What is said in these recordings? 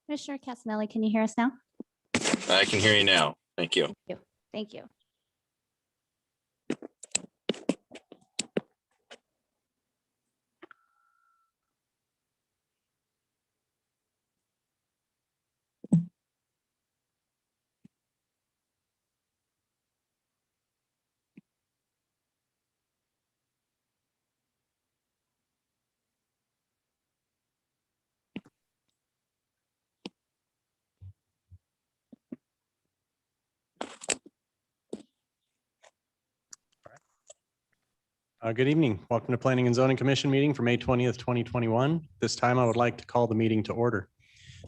Commissioner Casanelli, can you hear us now? I can hear you now. Thank you. Thank you. Thank you. Good evening. Welcome to Planning and Zoning Commission meeting for May 20th, 2021. This time I would like to call the meeting to order.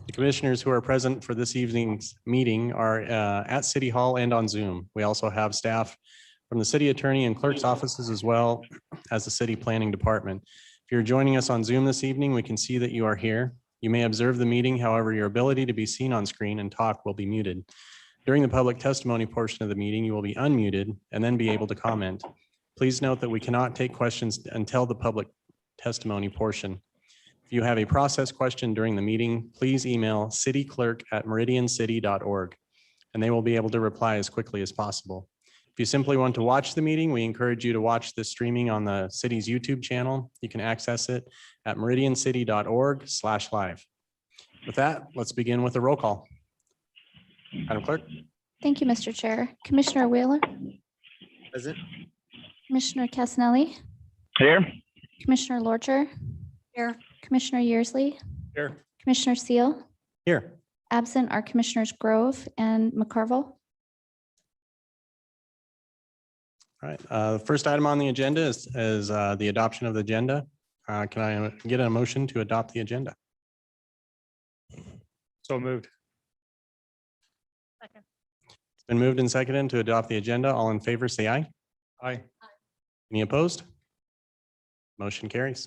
The commissioners who are present for this evening's meeting are at City Hall and on Zoom. We also have staff from the city attorney and clerk's offices as well as the city planning department. If you're joining us on Zoom this evening, we can see that you are here. You may observe the meeting. However, your ability to be seen on screen and talk will be muted. During the public testimony portion of the meeting, you will be unmuted and then be able to comment. Please note that we cannot take questions until the public testimony portion. If you have a process question during the meeting, please email cityclerk@meridiancity.org and they will be able to reply as quickly as possible. If you simply want to watch the meeting, we encourage you to watch this streaming on the city's YouTube channel. You can access it at meridiancity.org/live. With that, let's begin with a roll call. Madam Clerk. Thank you, Mr. Chair. Commissioner Wheeler, Present. Commissioner Casanelli, Here. Commissioner Lorcher, here. Commissioner Yearsley, Here. Commissioner Seal. Here. Absent are Commissioners Grove and McCarville. All right, the first item on the agenda is the adoption of the agenda. Can I get a motion to adopt the agenda? So moved. It's been moved and seconded to adopt the agenda. All in favor, say aye. Aye. Any opposed? Motion carries.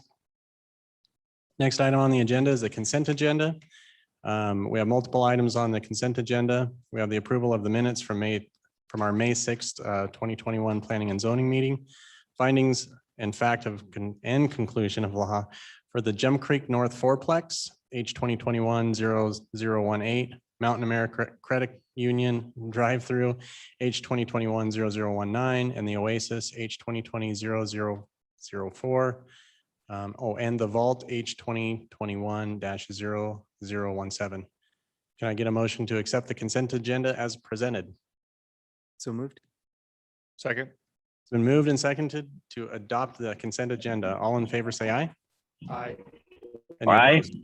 Next item on the agenda is the consent agenda. We have multiple items on the consent agenda. We have the approval of the minutes from our May 6th, 2021 Planning and Zoning meeting. Findings and fact of and conclusion of law for the Jump Creek North Fourplex, H 2021-0018, Mountain America Credit Union drive-through, H 2021-0019, and the Oasis, H 2020-0004. And the Vault, H 2021-0017. Can I get a motion to accept the consent agenda as presented? So moved. Second. It's been moved and seconded to adopt the consent agenda. All in favor, say aye. Aye. Any Aye. opposed?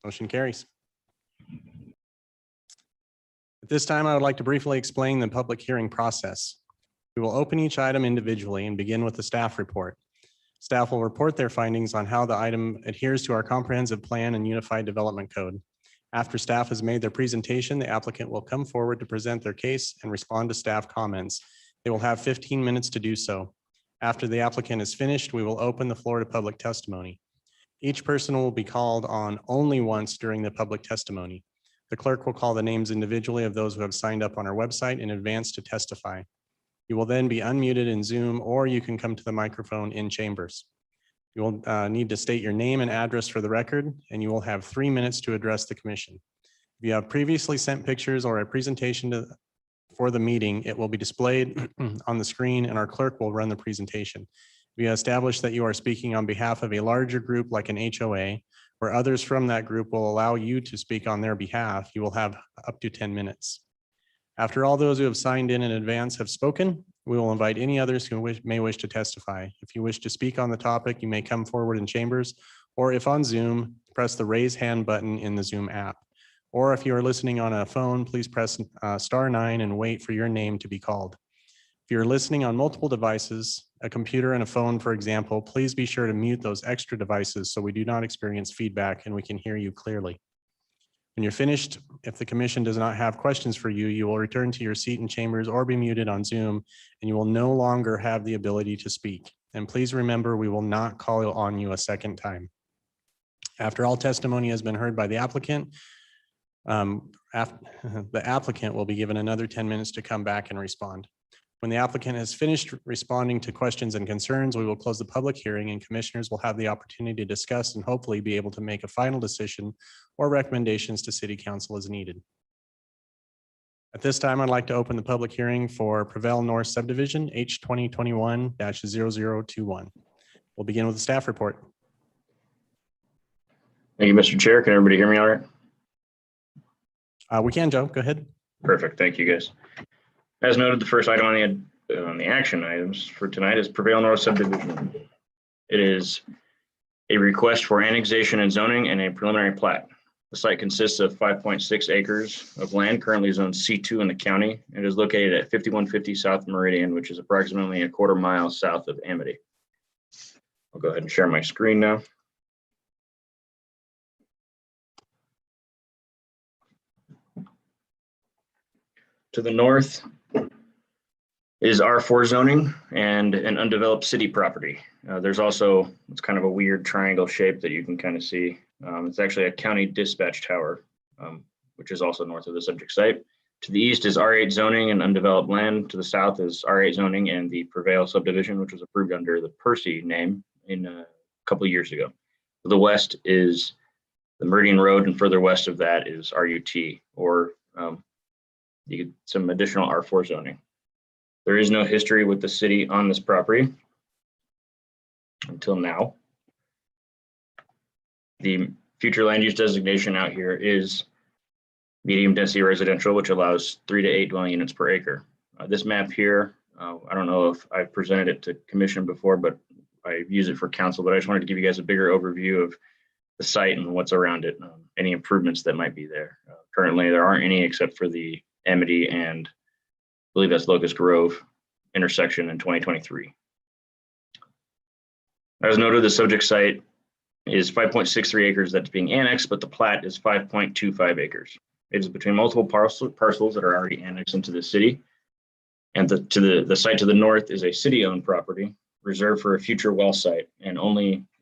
Motion carries. At this time, I would like to briefly explain the public hearing process. We will open each item individually and begin with the staff report. Staff will report their findings on how the item adheres to our comprehensive plan and unified development code. After staff has made their presentation, the applicant will come forward to present their case and respond to staff comments. They will have 15 minutes to do so. After the applicant is finished, we will open the floor to public testimony. Each person will be called on only once during the public testimony. The clerk will call the names individually of those who have signed up on our website in advance to testify. You will then be unmuted in Zoom, or you can come to the microphone in chambers. You will need to state your name and address for the record, and you will have 3 minutes to address the commission. If you have previously sent pictures or a presentation for the meeting, it will be displayed on the screen and our clerk will run the presentation. If you establish that you are speaking on behalf of a larger group like an HOA, where others from that group will allow you to speak on their behalf, you will have up to 10 minutes. After all those who have signed in advance have spoken, we will invite any others who may wish to testify. If you wish to speak on the topic, you may come forward in chambers, or if on Zoom, press the raise hand button in the Zoom app. Or if you are listening on a phone, please press *9 and wait for your name to be called. If you're listening on multiple devices, a computer and a phone, for example, please be sure to mute those extra devices so we do not experience feedback and we can hear you clearly. When you're finished, if the commission does not have questions for you, you will return to your seat in chambers or be muted on Zoom, and you will no longer have the ability to speak. And please remember, we will not call on you a second time. After all testimony has been heard by the applicant, the applicant will be given another 10 minutes to come back and respond. When the applicant has finished responding to questions and concerns, we will close the public hearing and commissioners will have the opportunity to discuss and hopefully be able to make a final decision or recommendations to city council as needed. At this time, I'd like to open the public hearing for Prevail North subdivision H 2021-0021. We'll begin with the staff report. Thank you, Mr. Chair. Can everybody hear me all right? We can, Joe, go ahead. Perfect. Thank you, guys. As noted, the first item on the action items for tonight is Prevail North subdivision. It is a request for annexation and zoning and a preliminary plat. The site consists of 5.6 acres of land currently zoned C2 in the county. It is located at 5150 South Meridian, which is approximately a quarter mile south of Amity. I'll go ahead and share my screen now. To the north is R4 zoning and an undeveloped city property. There's also, it's kind of a weird triangle shape that you can kind of see. It's actually a county dispatch tower, which is also north of the subject site. To the east is R8 zoning and undeveloped land. To the south is R8 zoning and the Prevail subdivision, which was approved under the Percy name in a couple of years ago. To the west is the Meridian Road, and further west of that is RUT, or some additional R4 zoning. There is no history with the city on this property until now. The future land use designation out here is medium density residential, which allows 3 to 8 dwelling units per acre. This map here, I don't know if I've presented it to commission before, but I use it for council, but I just wanted to give you guys a bigger overview of the site and what's around it, any improvements that might be there. Currently, there aren't any except for the Amity and I believe that's Locust Grove intersection in 2023. As noted, the subject site is 5.63 acres that's being annexed, but the plat is 5.25 acres. It is between multiple parcels that are already annexed into the city. And the site to the north is a city-owned property reserved for a future well site, and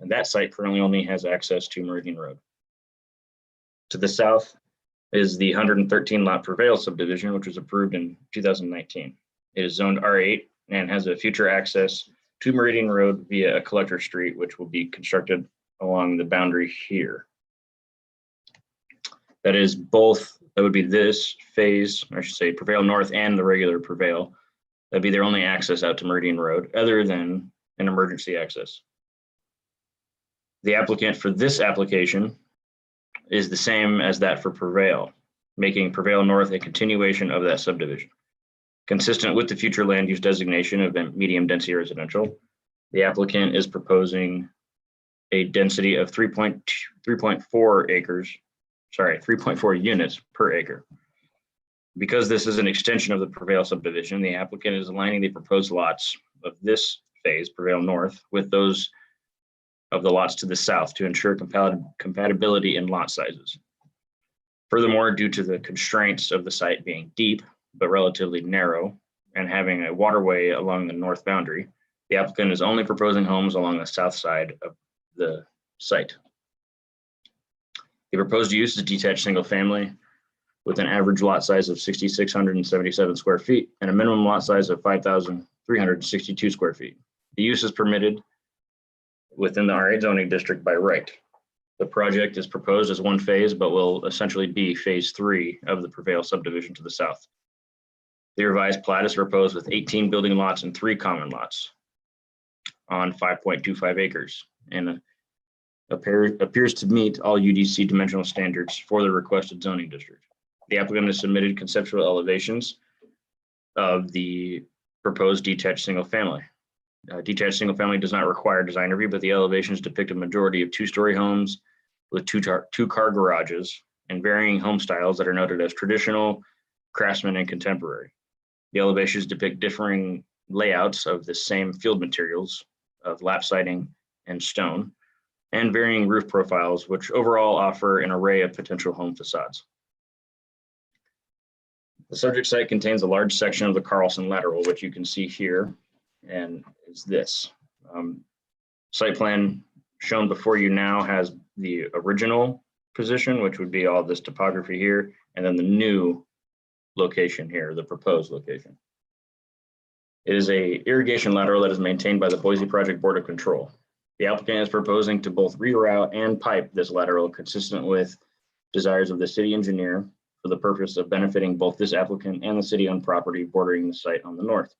that site currently only has access to Meridian Road. To the south is the 113 lot Prevail subdivision, which was approved in 2019. It is zoned R8 and has a future access to Meridian Road via a collector street, which will be constructed along the boundary here. That is both, that would be this phase, I should say Prevail North and the regular Prevail. That'd be their only access out to Meridian Road other than an emergency access. The applicant for this application is the same as that for Prevail, making Prevail North a continuation of that subdivision. Consistent with the future land use designation of medium density residential, the applicant is proposing a density of 3.4 units per acre. Because this is an extension of the Prevail subdivision, the applicant is aligning the proposed lots of this phase, Prevail North, with those of the lots to the south to ensure compatibility in lot sizes. Furthermore, due to the constraints of the site being deep but relatively narrow and having a waterway along the north boundary, the applicant is only proposing homes along the south side of the site. The proposed use is detached single family with an average lot size of 6,677 square feet and a minimum lot size of 5,362 square feet. The use is permitted within the R8 zoning district by right. The project is proposed as one phase, but will essentially be phase 3 of the Prevail subdivision to the south. The revised plat is proposed with 18 building lots and 3 common lots on 5.25 acres and appears to meet all UDC dimensional standards for the requested zoning district. The applicant has submitted conceptual elevations of the proposed detached single family. Detached single family does not require design review, but the elevations depict a majority of 2-story homes with two-car garages and varying home styles that are noted as traditional, craftsman, and contemporary. The elevations depict differing layouts of the same field materials of lap siding and stone, and varying roof profiles, which overall offer an array of potential home facades. The subject site contains a large section of the Carlson lateral, which you can see here, and it's this. Site plan shown before you now has the original position, which would be all this topography here, and then the new location here, the proposed location. It is a irrigation lateral that is maintained by the Boise Project Board of Control. The applicant is proposing to both reroute and pipe this lateral consistent with desires of the city engineer for the purpose of benefiting both this applicant and the city-owned property bordering the site on the north.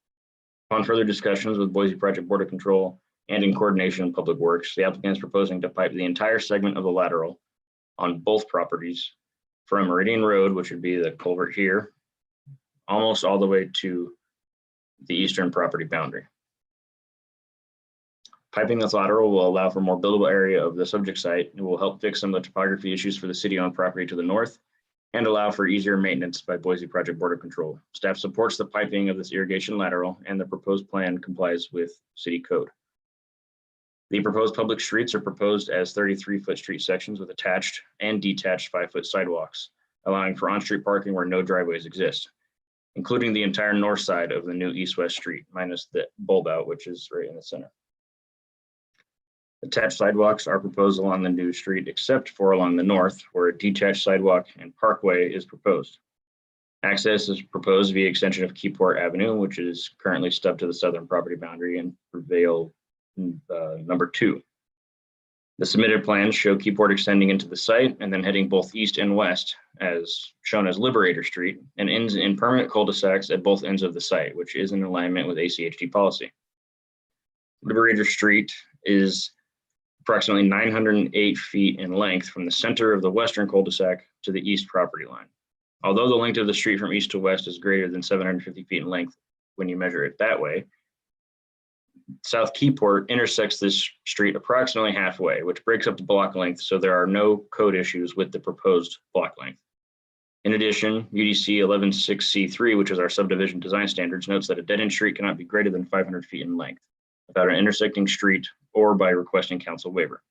Upon further discussions with Boise Project Board of Control and in coordination with Public Works, the applicant is proposing to pipe the entire segment of the lateral on both properties from Meridian Road, which would be the culvert here, almost all the way to the eastern property boundary. Piping this lateral will allow for more buildable area of the subject site. It will help fix some of the topography issues for the city-owned property to the north and allow for easier maintenance by Boise Project Board of Control. Staff supports the piping of this irrigation lateral, and the proposed plan complies with city code. The proposed public streets are proposed as 33-foot street sections with attached and detached 5-foot sidewalks, allowing for on-street parking where no driveways exist, including the entire north side of the new east-west street, minus the bulb out, which is right in the center. Attached sidewalks are proposed along the new street, except for along the north, where a detached sidewalk and parkway is proposed. Access is proposed via extension of Keyport Avenue, which is currently stubbed to the southern property boundary, and Prevail number 2. The submitted plans show Keyport extending into the site and then heading both east and west, as shown as Liberator Street, and ends in permanent cul-de-sacs at both ends of the site, which is in alignment with ACHD policy. Liberator Street is approximately 908 feet in length from the center of the western cul-de-sac to the east property line. Although the length of the street from east to west is greater than 750 feet in length when you measure it that way, South Keyport intersects this street approximately halfway, which breaks up the block length, so there are no code issues with the proposed block length. In addition, UDC 116C3, which is our subdivision design standards, notes that a dead-end street cannot be greater than 500 feet in length without an intersecting street or by requesting council waiver.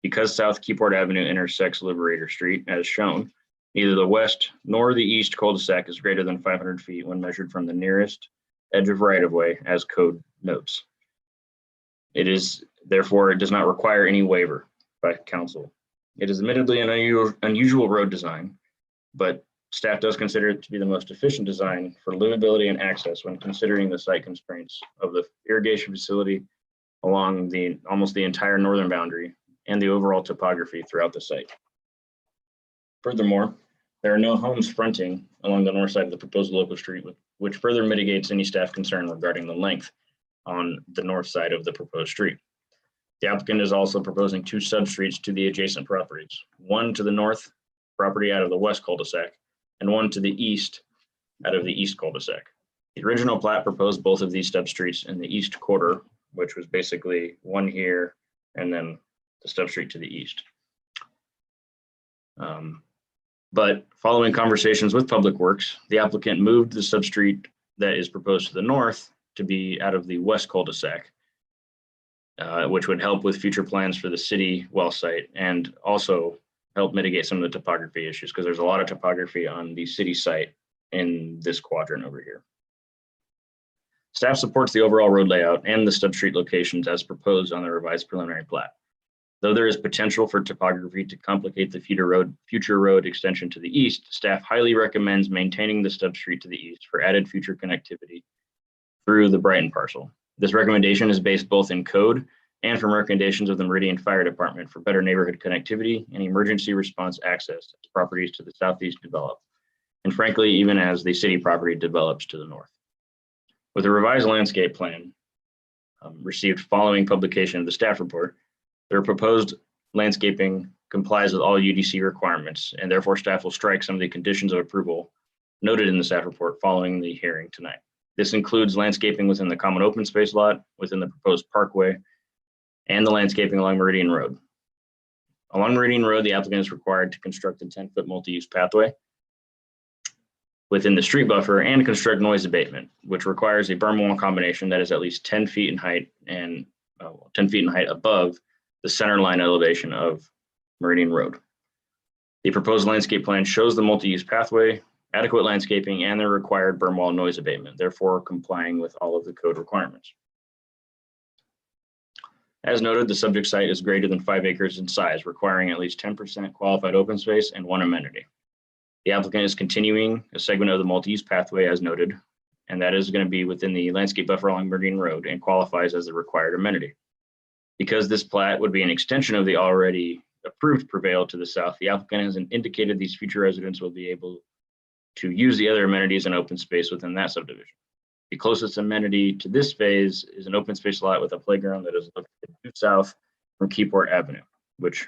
Because South Keyport Avenue intersects Liberator Street, as shown, neither the west nor the east cul-de-sac is greater than 500 feet when measured from the nearest edge of right-of-way, as code notes. Therefore, it does not require any waiver by council. It is admittedly an unusual road design, but staff does consider it to be the most efficient design for livability and access when considering the site constraints of the irrigation facility along almost the entire northern boundary and the overall topography throughout the site. Furthermore, there are no homes fronting along the north side of the proposed local street, which further mitigates any staff concern regarding the length on the north side of the proposed street. The applicant is also proposing 2 substreets to the adjacent properties, one to the north property out of the west cul-de-sac and one to the east out of the east cul-de-sac. The original plat proposed both of these substreets in the east quarter, which was basically one here and then the substreet to the east. But following conversations with Public Works, the applicant moved the substreet that is proposed to the north to be out of the west cul-de-sac, which would help with future plans for the city well site and also help mitigate some of the topography issues, because there's a lot of topography on the city site in this quadrant over here. Staff supports the overall road layout and the substreet locations as proposed on the revised preliminary plat. Though there is potential for topography to complicate the future road extension to the east, staff highly recommends maintaining the substreet to the east for added future connectivity through the Brighton parcel. This recommendation is based both in code and from recommendations of the Meridian Fire Department for better neighborhood connectivity and emergency response access as properties to the southeast develop, and frankly, even as the city property develops to the north. With a revised landscape plan received following publication of the staff report, their proposed landscaping complies with all UDC requirements, and therefore staff will strike some of the conditions of approval noted in the staff report following the hearing tonight. This includes landscaping within the common open space lot, within the proposed parkway, and the landscaping along Meridian Road. Along Meridian Road, the applicant is required to construct a 10-foot multi-use pathway within the street buffer and construct noise abatement, which requires a berm wall combination that is at least 10 feet in height and 10 feet in height above the center line elevation of Meridian Road. The proposed landscape plan shows the multi-use pathway, adequate landscaping, and the required berm wall noise abatement, therefore complying with all of the code requirements. As noted, the subject site is greater than 5 acres in size, requiring at least 10% qualified open space and 1 amenity. The applicant is continuing a segment of the multi-use pathway as noted, and that is going to be within the landscape buffer along Meridian Road and qualifies as the required amenity. Because this plat would be an extension of the already approved Prevail to the south, the applicant has indicated these future residents will be able to use the other amenities and open space within that subdivision. The closest amenity to this phase is an open space lot with a playground that is located due south from Keyport Avenue, which,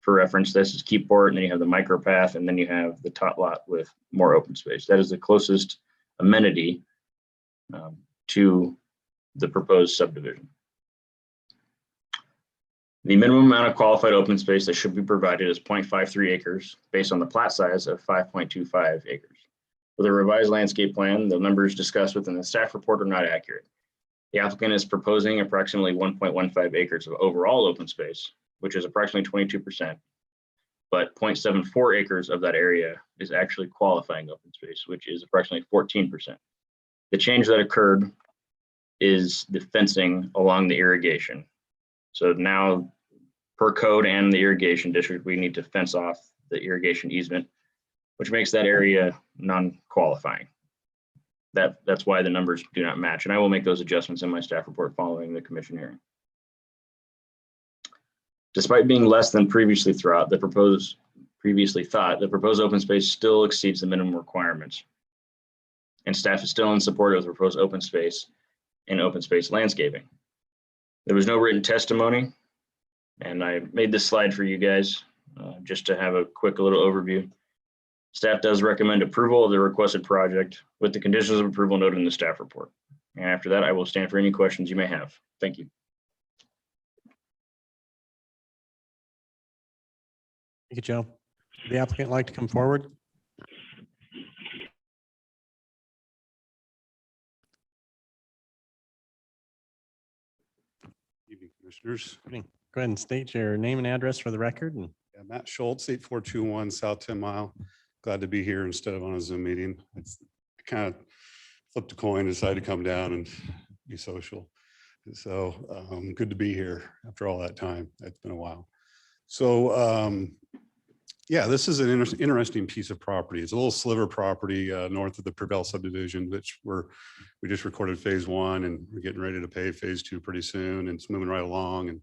for reference, this is Keyport, and then you have the micropath, and then you have the tot lot with more open space. That is the closest amenity to the proposed subdivision. The minimum amount of qualified open space that should be provided is 0.53 acres based on the plat size of 5.25 acres. For the revised landscape plan, the numbers discussed within the staff report are not accurate. The applicant is proposing approximately 1.15 acres of overall open space, which is approximately 22%, but 0.74 acres of that area is actually qualifying open space, which is approximately 14%. The change that occurred is the fencing along the irrigation. So now, per code and the irrigation district, we need to fence off the irrigation easement, which makes that area non-qualifying. That's why the numbers do not match. And I will make those adjustments in my staff report following the commission hearing. Despite being less than previously thought, the proposed open space still exceeds the minimum requirements. And staff is still in support of the proposed open space and open space landscaping. There was no written testimony, and I made this slide for you guys just to have a quick little overview. Staff does recommend approval of the requested project with the conditions of approval noted in the staff report. And after that, I will stand for any questions you may have. Thank you. Thank you, Joe. Would the applicant like to come forward? Evening, Commissioners. Go ahead and state your name and address for the record. And Yeah, Matt Schultz, 8421 South 10 Mile. Glad to be here instead of on a Zoom meeting. I kind of flipped a coin, decided to come down and be social. So good to be here after all that time. It's been a while. So yeah, this is an interesting piece of property. It's a little sliver property north of the Prevail subdivision, which we just recorded phase 1, and we're getting ready to pave phase 2 pretty soon. And it's moving right along, and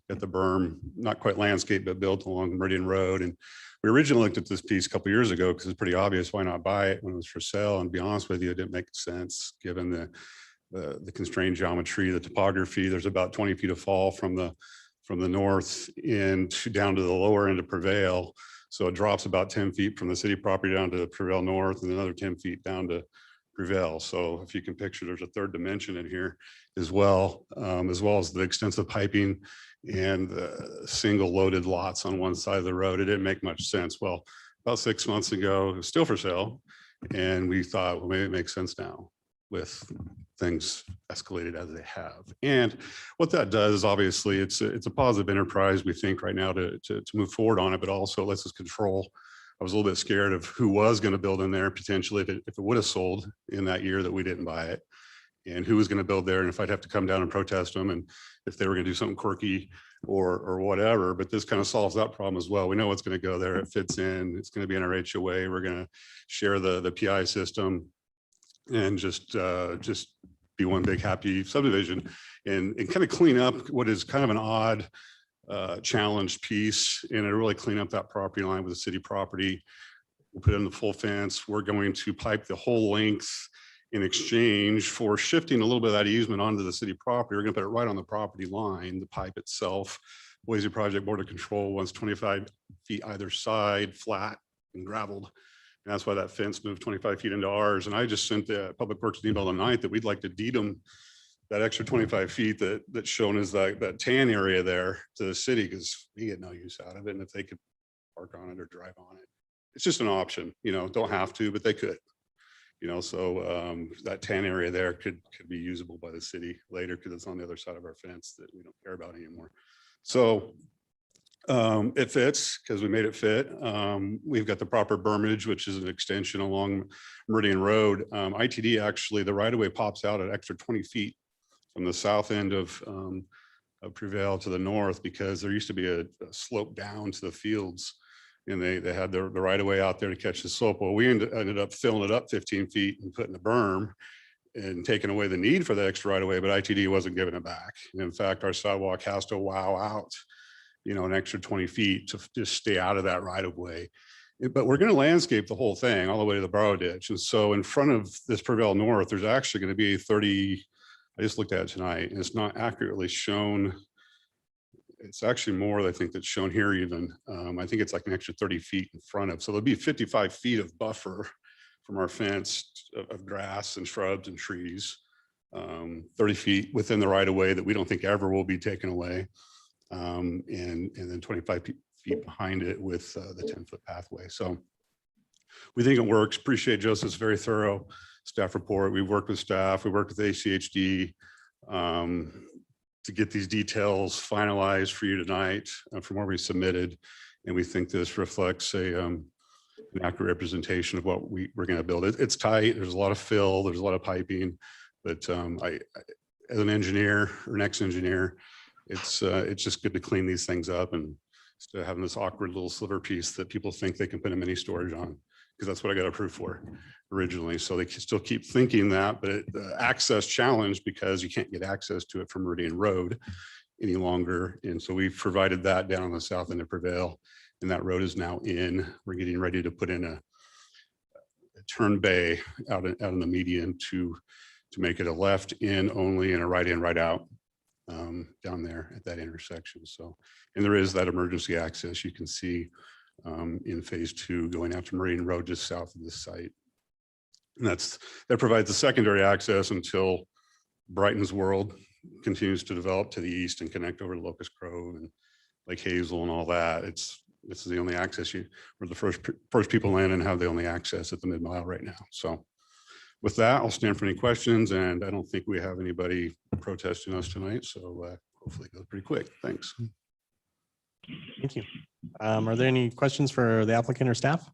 got the berm, not quite landscape, but built along Meridian Road. And we originally looked at this piece a couple of years ago because it's pretty obvious why not buy it when it was for sale. And to be honest with you, it didn't make sense given the constrained geometry, the topography. There's about 20 feet of fall from the north end down to the lower end of Prevail. So it drops about 10 feet from the city property down to Prevail North, and another 10 feet down to Prevail. So if you can picture, there's a third dimension in here as well as the extensive piping and single loaded lots on one side of the road. It didn't make much sense. Well, about 6 months ago, it was still for sale. And we thought, well, maybe it makes sense now with things escalated as they have. And what that does is obviously it's a positive enterprise, we think, right now to move forward on it, but also it lets us control. I was a little bit scared of who was going to build in there potentially if it would have sold in that year that we didn't buy it, and who was going to build there, and if I'd have to come down and protest them, and if they were going to do something quirky or whatever. But this kind of solves that problem as well. We know what's going to go there. It fits in. It's going to be in our HOA. We're going to share the PI system and just be one big happy subdivision and kind of clean up what is kind of an odd challenged piece, and to really clean up that property line with the city property. We'll put in the full fence. We're going to pipe the whole length in exchange for shifting a little bit of that easement onto the city property. We're going to put it right on the property line, the pipe itself. Boise Project Board of Control wants 25 feet either side, flat and gravelled. And that's why that fence moved 25 feet into ours. And I just sent the Public Works an email tonight that we'd like to deed them that extra 25 feet that's shown as that tan area there to the city, because we get no use out of it. And if they could park on it or drive on it, it's just an option, don't have to, but they could, so that tan area there could be usable by the city later because it's on the other side of our fence that we don't care about anymore. So it fits because we made it fit. We've got the proper bermage, which is an extension along Meridian Road. ITD actually, the right of way pops out at extra 20 feet from the south end of Prevail to the north, because there used to be a slope down to the fields, and they had the right of way out there to catch the slope. Well, we ended up filling it up 15 feet and putting the berm, and taken away the need for the extra right of way, but ITD wasn't giving it back. And in fact, our sidewalk has to wow out, an extra 20 feet to just stay out of that right of way. But we're going to landscape the whole thing all the way to the borrow ditch. And so in front of this Prevail North, there's actually going to be 30, I just looked at it tonight, and it's not accurately shown. It's actually more, I think, that's shown here even. I think it's like an extra 30 feet in front of, so there'll be 55 feet of buffer from our fence of grass and shrubs and trees, 30 feet within the right of way that we don't think ever will be taken away. And then 25 feet behind it with the 10-foot pathway. So we think it works. Appreciate Joseph's very thorough staff report. We've worked with staff, we worked with ACHD to get these details finalized for you tonight from where we submitted. And we think this reflects an accurate representation of what we're going to build. It's tight. There's a lot of fill. There's a lot of piping. But as an engineer or an ex-engineer, it's just good to clean these things up and instead of having this awkward little sliver piece that people think they can put a mini storage on, because that's what I got approved for originally. So they can still keep thinking that, but the access challenge because you can't get access to it from Meridian Road any longer. And so we've provided that down on the south end of Prevail, and that road is now in. We're getting ready to put in a turn bay out in the median to make it a left in only and a right in, right out down there at that intersection. So, and there is that emergency access you can see in phase 2 going out to Meridian Road just south of this site. And that provides the secondary access until Brighton's World continues to develop to the east and connect over to Locust Grove and Lake Hazel and all that. This is the only access we're the first people land and have the only access at the mid-mile right now. So with that, I'll stand for any questions, and I don't think we have anybody protesting us tonight. So hopefully it goes pretty quick. Thanks. Thank you. Are there any questions for the applicant or staff?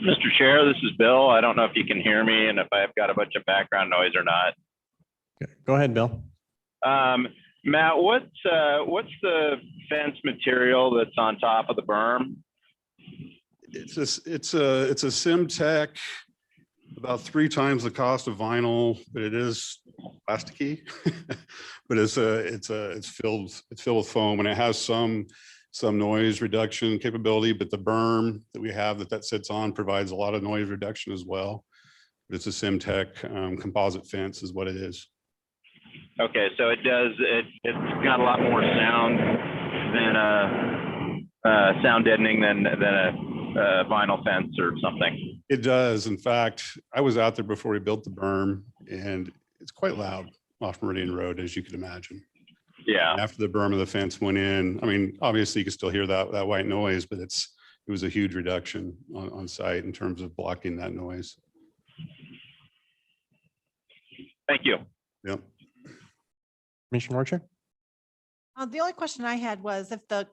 Mr. Chair, this is Bill. I don't know if you can hear me and if I've got a bunch of background noise or not. Go ahead, Bill. Matt, what's the fence material that's on top of the berm? It's a Simtech, about 3 times the cost of vinyl, but it is plasticky. But it's filled with foam, and it has some noise reduction capability. But the berm that we have that sits on provides a lot of noise reduction as well. But it's a Simtech composite fence, is what it is. Okay, so it's got a lot more sound than sound deadening than a vinyl fence or something. It does. In fact, I was out there before we built the berm, and it's quite loud off Meridian Road, as you can imagine. Yeah. And after the berm of the fence went in, I mean, obviously you can still hear that white noise, but it was a huge reduction on site in terms of blocking that noise. Thank you. Yep. Commissioner Orchard? The only question I had was if the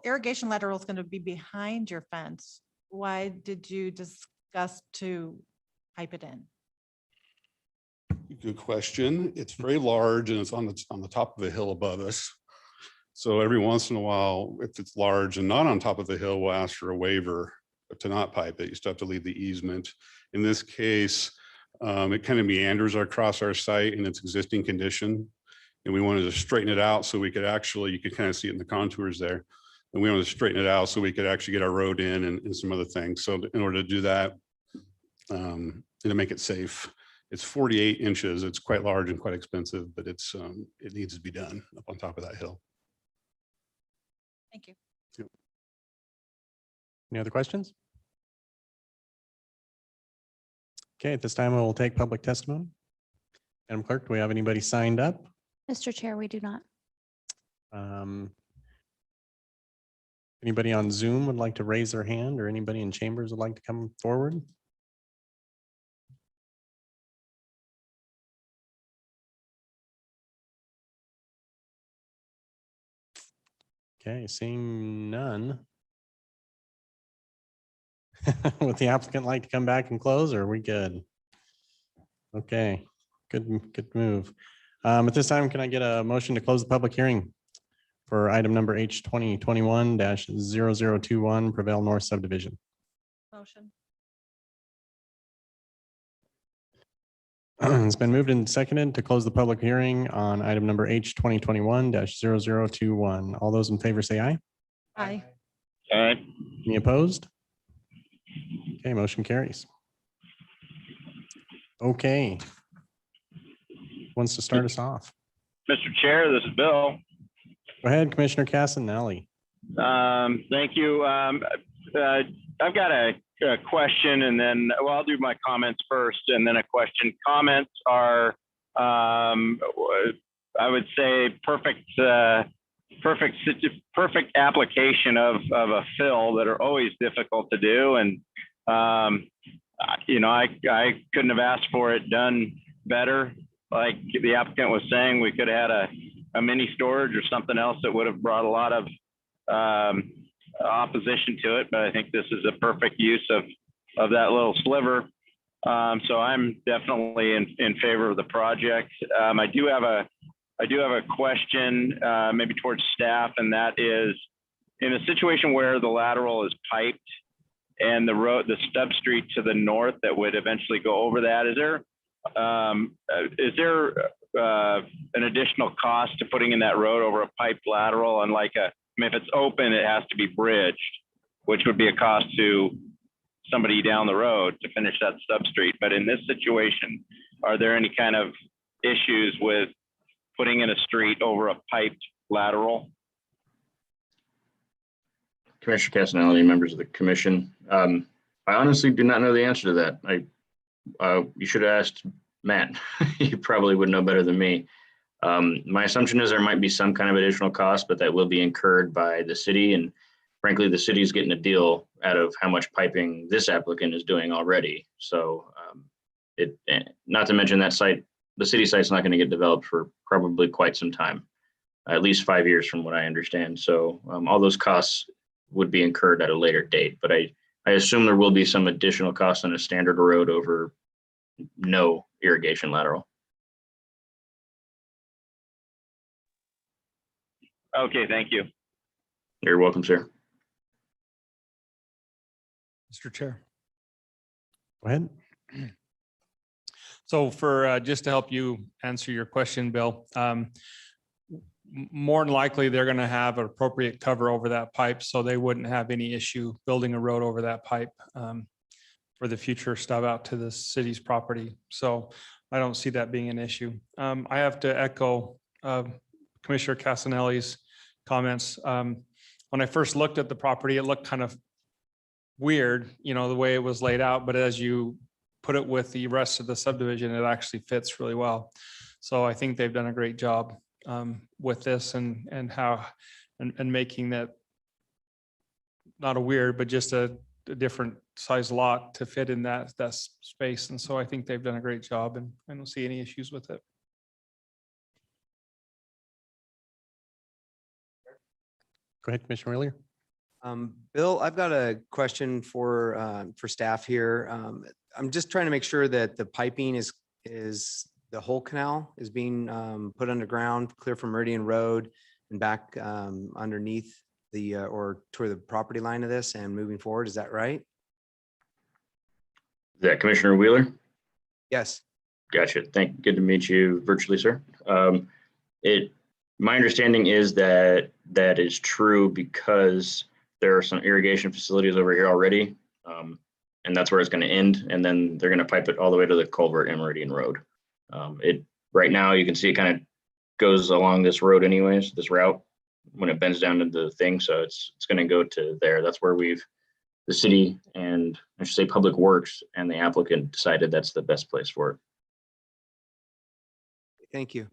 irrigation lateral is going to be behind your fence, why did you discuss to pipe it in? Good question. It's very large and it's on the top of a hill above us. So every once in a while, if it's large and not on top of the hill, we'll ask for a waiver to not pipe it. You still have to leave the easement. In this case, it kind of meanders across our site in its existing condition. And we wanted to straighten it out so we could you could kind of see it in the contours there. And we wanted to straighten it out so we could actually get our road in and some other things. So in order to do that, and to make it safe, it's 48 inches. It's quite large and quite expensive, but it needs to be done up on top of that hill. Thank you. Yep. Any other questions? Okay, at this time, we'll take public testimony. Madam Clerk, do we have anybody signed up? Mr. Chair, we do not. Anybody on Zoom would like to raise their hand, or anybody in chambers would like to come forward? Okay, seeing none. Would the applicant like to come back and close, or are we good? Okay, good move. At this time, can I get a motion to close the public hearing for item number H 2021-0021 Prevail North subdivision? Motion. It's been moved and seconded to close the public hearing on item number H 2021-0021. All those in favor say aye. Aye. Okay. Any opposed? Okay, motion carries. Okay. Wants to start us off? Mr. Chair, this is Bill. Go ahead, Commissioner Casanelli. Thank you. I've got a question and then, well, I'll do my comments first and then a question. Comments are, I would say perfect application of a fill that are always difficult to do. And, you know, I couldn't have asked for it done better. Like the applicant was saying, we could have had a mini storage or something else that would have brought a lot of opposition to it, but I think this is a perfect use of that little sliver. So I'm definitely in favor of the project. I do have a question, maybe towards staff, and that is, in a situation where the lateral is piped and the stub street to the north that would eventually go over that, is there an additional cost to putting in that road over a piped lateral? And like I mean, if it's open, it has to be bridged, which would be a cost to somebody down the road to finish that stub street. But in this situation, are there any kind of issues with putting in a street over a piped lateral? Commissioner Casanelli, members of the commission. I honestly do not know the answer to that. You should have asked Matt. He probably would know better than me. My assumption is there might be some kind of additional cost, but that will be incurred by the city. And frankly, the city is getting a deal out of how much piping this applicant is doing already. So not to mention that site, the city site's not going to get developed for probably quite some time, at least 5 years from what I understand. So all those costs would be incurred at a later date, but I assume there will be some additional costs on a standard road over no irrigation lateral. Okay, thank you. You're welcome, sir. Mr. Chair. Go ahead. So for, just to help you answer your question, Bill, more than likely, they're going to have an appropriate cover over that pipe, so they wouldn't have any issue building a road over that pipe for the future stub out to the city's property. So I don't see that being an issue. I have to echo Commissioner Casanelli's comments. When I first looked at the property, it looked kind of weird, you know, the way it was laid out, but as you put it with the rest of the subdivision, it actually fits really well. So I think they've done a great job with this and making that not a weird, but just a different size lot to fit in that space. And so I think they've done a great job, and I don't see any issues with it. Go ahead, Commissioner Wheeler. Bill, I've got a question for staff here. I'm just trying to make sure that the piping is the whole canal is being put underground, clear from Meridian Road and back underneath or toward the property line of this and moving forward. Is that right? Is that Commissioner Wheeler? Yes. Gotcha. Good to meet you virtually, sir. My understanding is that is true because there are some irrigation facilities over here already, and that's where it's going to end. And then they're going to pipe it all the way to the culvert in Meridian Road. Right now you can see it kind of goes along this road anyways, this route, when it bends down to the thing. So it's going to go to there. That's where the city and I should say Public Works and the applicant decided that's the best place for it. Thank you.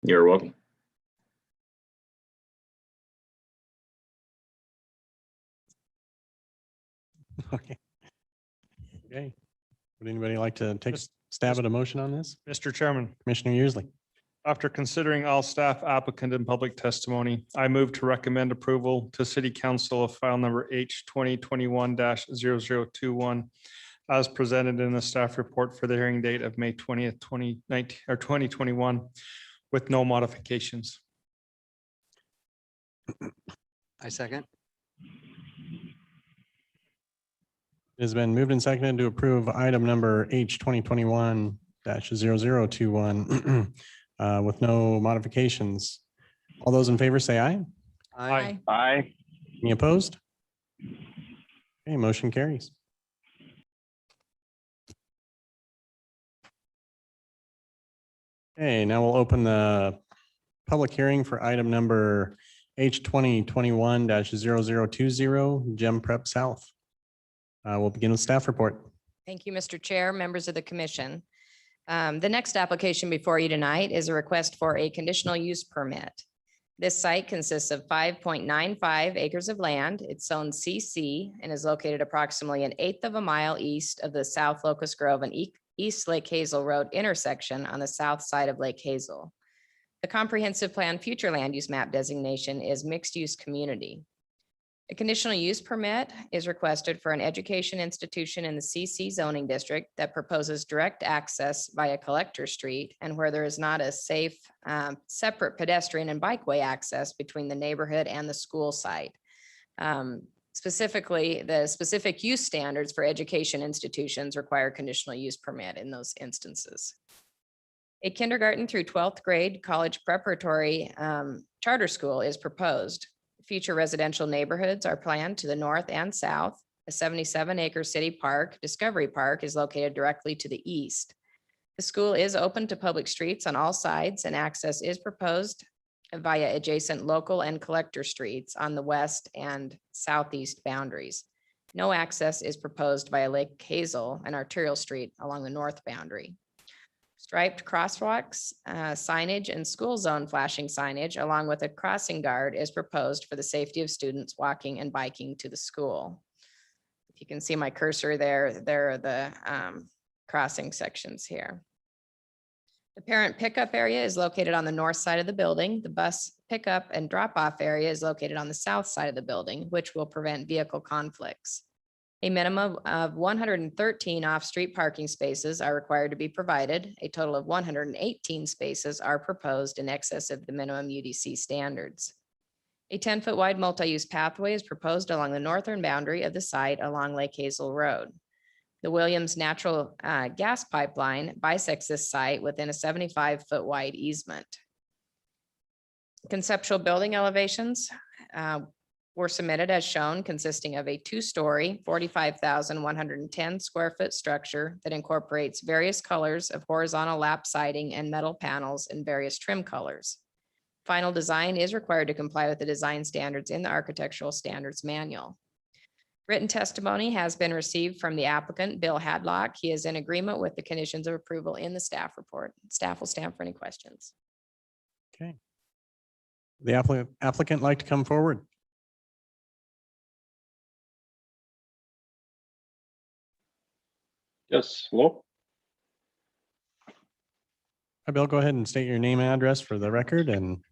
You're welcome. Okay. Okay. Would anybody like to take a stab at a motion on this? Mr. Chairman, Commissioner Usually. after considering all staff, applicant, and public testimony, I move to recommend approval to City Council of file number H 2021-0021 as presented in the staff report for the hearing date of May 20th, 2019 or 2021 with no modifications. I second. It has been moved and seconded to approve item number H 2021-0021 0021 with no modifications. All those in favor say aye. Aye. Aye. Any opposed? Okay, motion carries. Okay, now we'll open the public hearing for item number H 2021-0020 Gem Prep South. We'll begin with staff report. Thank you, Mr. Chair, members of the commission. The next application before you tonight is a request for a conditional use permit. This site consists of 5.95 acres of land. It's zoned CC and is located approximately 1/8 of a mile east of the South Locust Grove and East Lake Hazel Road intersection on the south side of Lake Hazel. The comprehensive plan future land use map designation is mixed use community. A conditional use permit is requested for an education institution in the CC zoning district that proposes direct access via Collector Street and where there is not a safe separate pedestrian and bikeway access between the neighborhood and the school site. Specifically, the specific use standards for education institutions require conditional use permit in those instances. A kindergarten through 12th grade college preparatory charter school is proposed. Future residential neighborhoods are planned to the north and south. A 77-acre city park, Discovery Park, is located directly to the east. The school is open to public streets on all sides, and access is proposed via adjacent local and collector streets on the west and southeast boundaries. No access is proposed via Lake Hazel and Arterial Street along the north boundary. Striped crosswalks, signage, and school zone flashing signage, along with a crossing guard, is proposed for the safety of students walking and biking to the school. If you can see my cursor there are the crossing sections here. The parent pickup area is located on the north side of the building. The bus pickup and drop-off area is located on the south side of the building, which will prevent vehicle conflicts. A minimum of 113 off-street parking spaces are required to be provided. A total of 118 spaces are proposed in excess of the minimum UDC standards. A 10-foot wide multi-use pathway is proposed along the northern boundary of the site along Lake Hazel Road. The Williams natural gas pipeline bisects this site within a 75-foot wide easement. Conceptual building elevations were submitted as shown, consisting of a 2-story, 45,110 square foot structure that incorporates various colors of horizontal lap siding and metal panels in various trim colors. Final design is required to comply with the design standards in the Architectural Standards Manual. Written testimony has been received from the applicant, Bill Hadlock. He is in agreement with the conditions of approval in the staff report. Staff will stand for any questions. Okay. The applicant like to come forward? Yes, hello? Hi, Bill, go ahead and state your name and address for the record and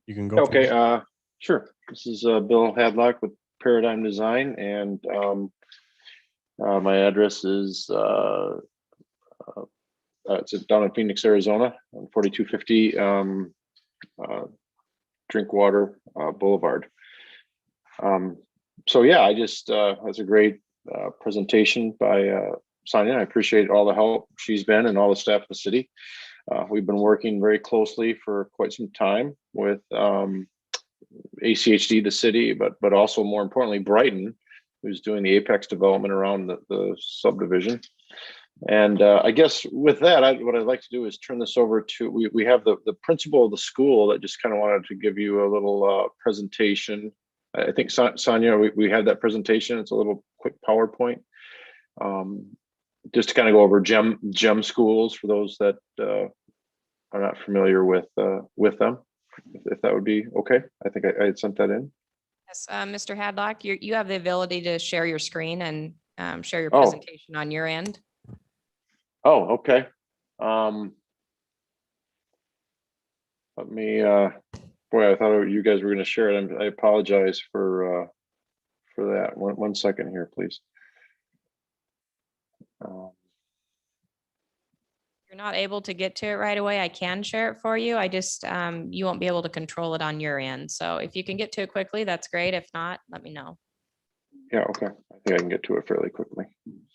you can go. from Okay, there. sure. This is Bill Hadlock with Paradigm Design, and my address is it's down in Phoenix, Arizona, on 4250 Drinkwater Boulevard. So yeah, I just that's a great presentation by Sonia. I appreciate all the help she's been and all the staff of the city. We've been working very closely for quite some time with ACHD, the city, but also more importantly, Brighton, who's doing the apex development around the subdivision. And I guess with that, what I'd like to do is turn this over to, we have the principal of the school that just kind of wanted to give you a little presentation. I think Sonia, we had that presentation. It's a little quick PowerPoint. Just to kind of go over gem schools for those that are not familiar with them, if that would be okay. I think I had sent that in. Yes, Mr. Hadlock, you have the ability to share your screen and share your presentation on your end. Oh, okay. Let me, boy, I thought you guys were going to share it. I apologize for that. One second here, please. You're not able to get to it right away, I can share it for you. I just, you won't be able to control it on your end. So if you can get to it quickly, that's great. If not, let me know. Yeah, okay. I think I can get to it fairly quickly.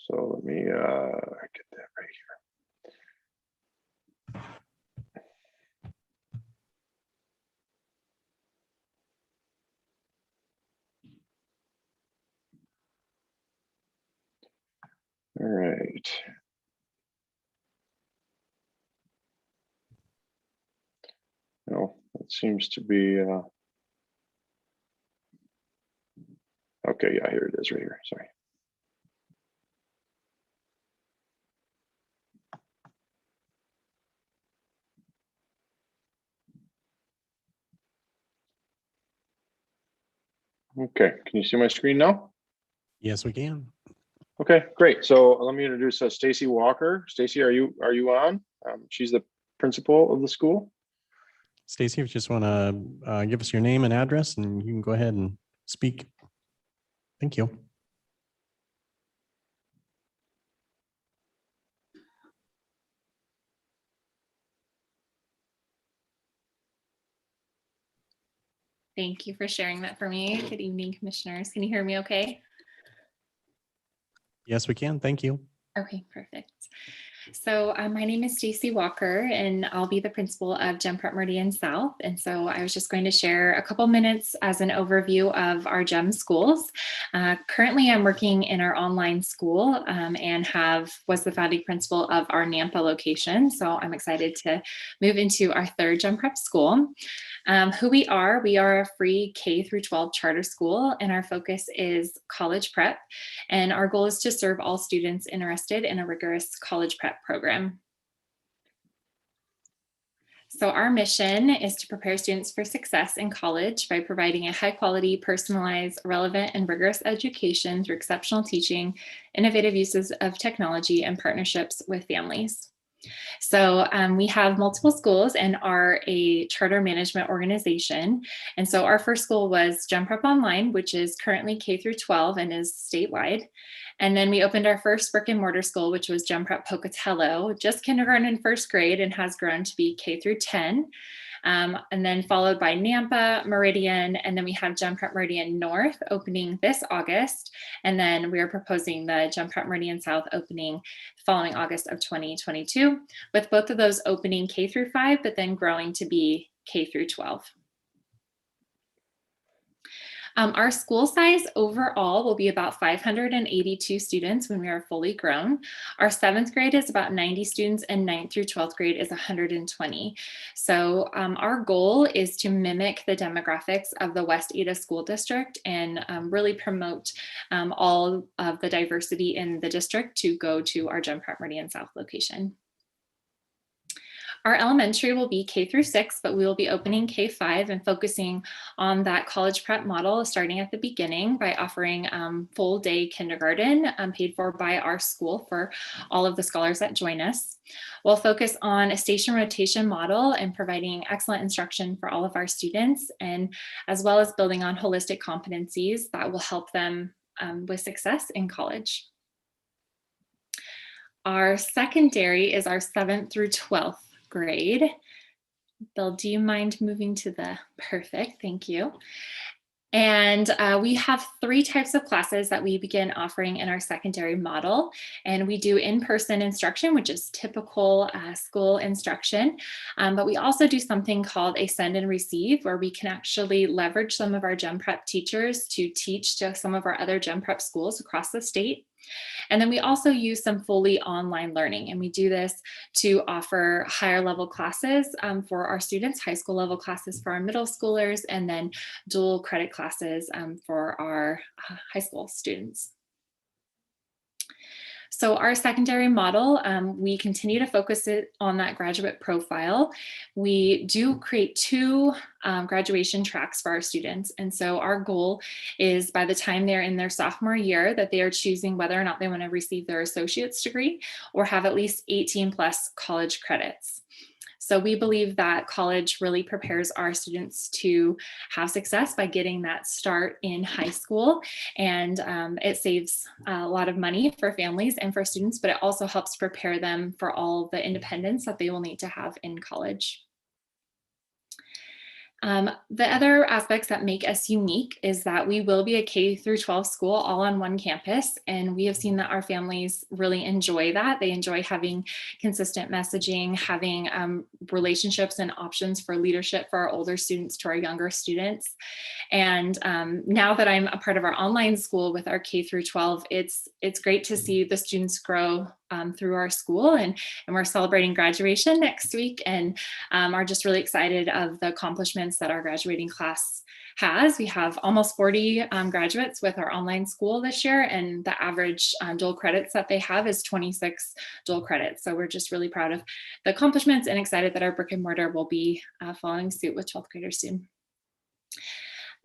So let me get that right here. All right. No, it seems to be, okay, yeah, here it is right here, sorry. Okay, can you see my screen now? Yes, we can. Okay, great. So let me introduce Stacy Walker. Stacy, are you on? She's the principal of the school. Stacy, if you just want to give us your name and address, and you can go ahead and speak. Thank you. Thank you for sharing that for me. Good evening, commissioners. Can you hear me okay? Yes, we can. Thank you. Okay, perfect. So my name is Stacy Walker, and I'll be the principal of Gem Prep Meridian South. And so I was just going to share a couple minutes as an overview of our Gem schools. Currently, I'm working in our online school and was the founding principal of our Nampa location. So I'm excited to move into our third Gem Prep school. Who we are a free K through 12 charter school, and our focus is college prep. And our goal is to serve all students interested in a rigorous college prep program. So our mission is to prepare students for success in college by providing a high quality, personalized, relevant, and rigorous education through exceptional teaching, innovative uses of technology, and partnerships with families. So we have multiple schools and are a charter management organization. And so our first school was Gem Prep Online, which is currently K through 12 and is statewide. And then we opened our first brick and mortar school, which was Gem Prep Pocatello, just kindergarten and first grade, and has grown to be K through 10. And then followed by Nampa, Meridian, and then we have Gem Prep Meridian North opening this August. And then we are proposing the Gem Prep Meridian South opening following August of 2022, with both of those opening K through 5, but then growing to be K through 12. Our school size overall will be about 582 students when we are fully grown. Our 7th grade is about 90 students, and 9th through 12th grade is 120. So our goal is to mimic the demographics of the West Ada School District and really promote all of the diversity in the district to go to our Gem Prep Meridian South location. Our elementary will be K through 6, but we will be opening K-5 and focusing on that college prep model starting at the beginning by offering full day kindergarten paid for by our school for all of the scholars that join us. We'll focus on a station rotation model and providing excellent instruction for all of our students, and as well as building on holistic competencies that will help them with success in college. Our secondary is our 7th through 12th grade. Bill, do you mind moving to the perfect? Thank you. And we have 3 types of classes that we begin offering in our secondary model. And we do in-person instruction, which is typical school instruction. But we also do something called a send and receive, where we can actually leverage some of our Gem Prep teachers to teach to some of our other Gem Prep schools across the state. And then we also use some fully online learning, and we do this to offer higher level classes for our students, high school level classes for our middle schoolers, and then dual credit classes for our high school students. So our secondary model, we continue to focus it on that graduate profile. We do create 2 graduation tracks for our students. And so our goal is by the time they're in their sophomore year that they are choosing whether or not they want to receive their associate's degree or have at least 18 plus college credits. So we believe that college really prepares our students to have success by getting that start in high school. And it saves a lot of money for families and for students, but it also helps prepare them for all the independence that they will need to have in college. The other aspects that make us unique is that we will be a K through 12 school all on one campus. And we have seen that our families really enjoy that. They enjoy having consistent messaging, having relationships and options for leadership for our older students to our younger students. And now that I'm a part of our online school with our K through 12, it's great to see the students grow through our school, and we're celebrating graduation next week, and are just really excited of the accomplishments that our graduating class has. We have almost 40 graduates with our online school this year, and the average dual credits that they have is 26 dual credits. So we're just really proud of the accomplishments and excited that our brick and mortar will be following suit with 12th graders soon.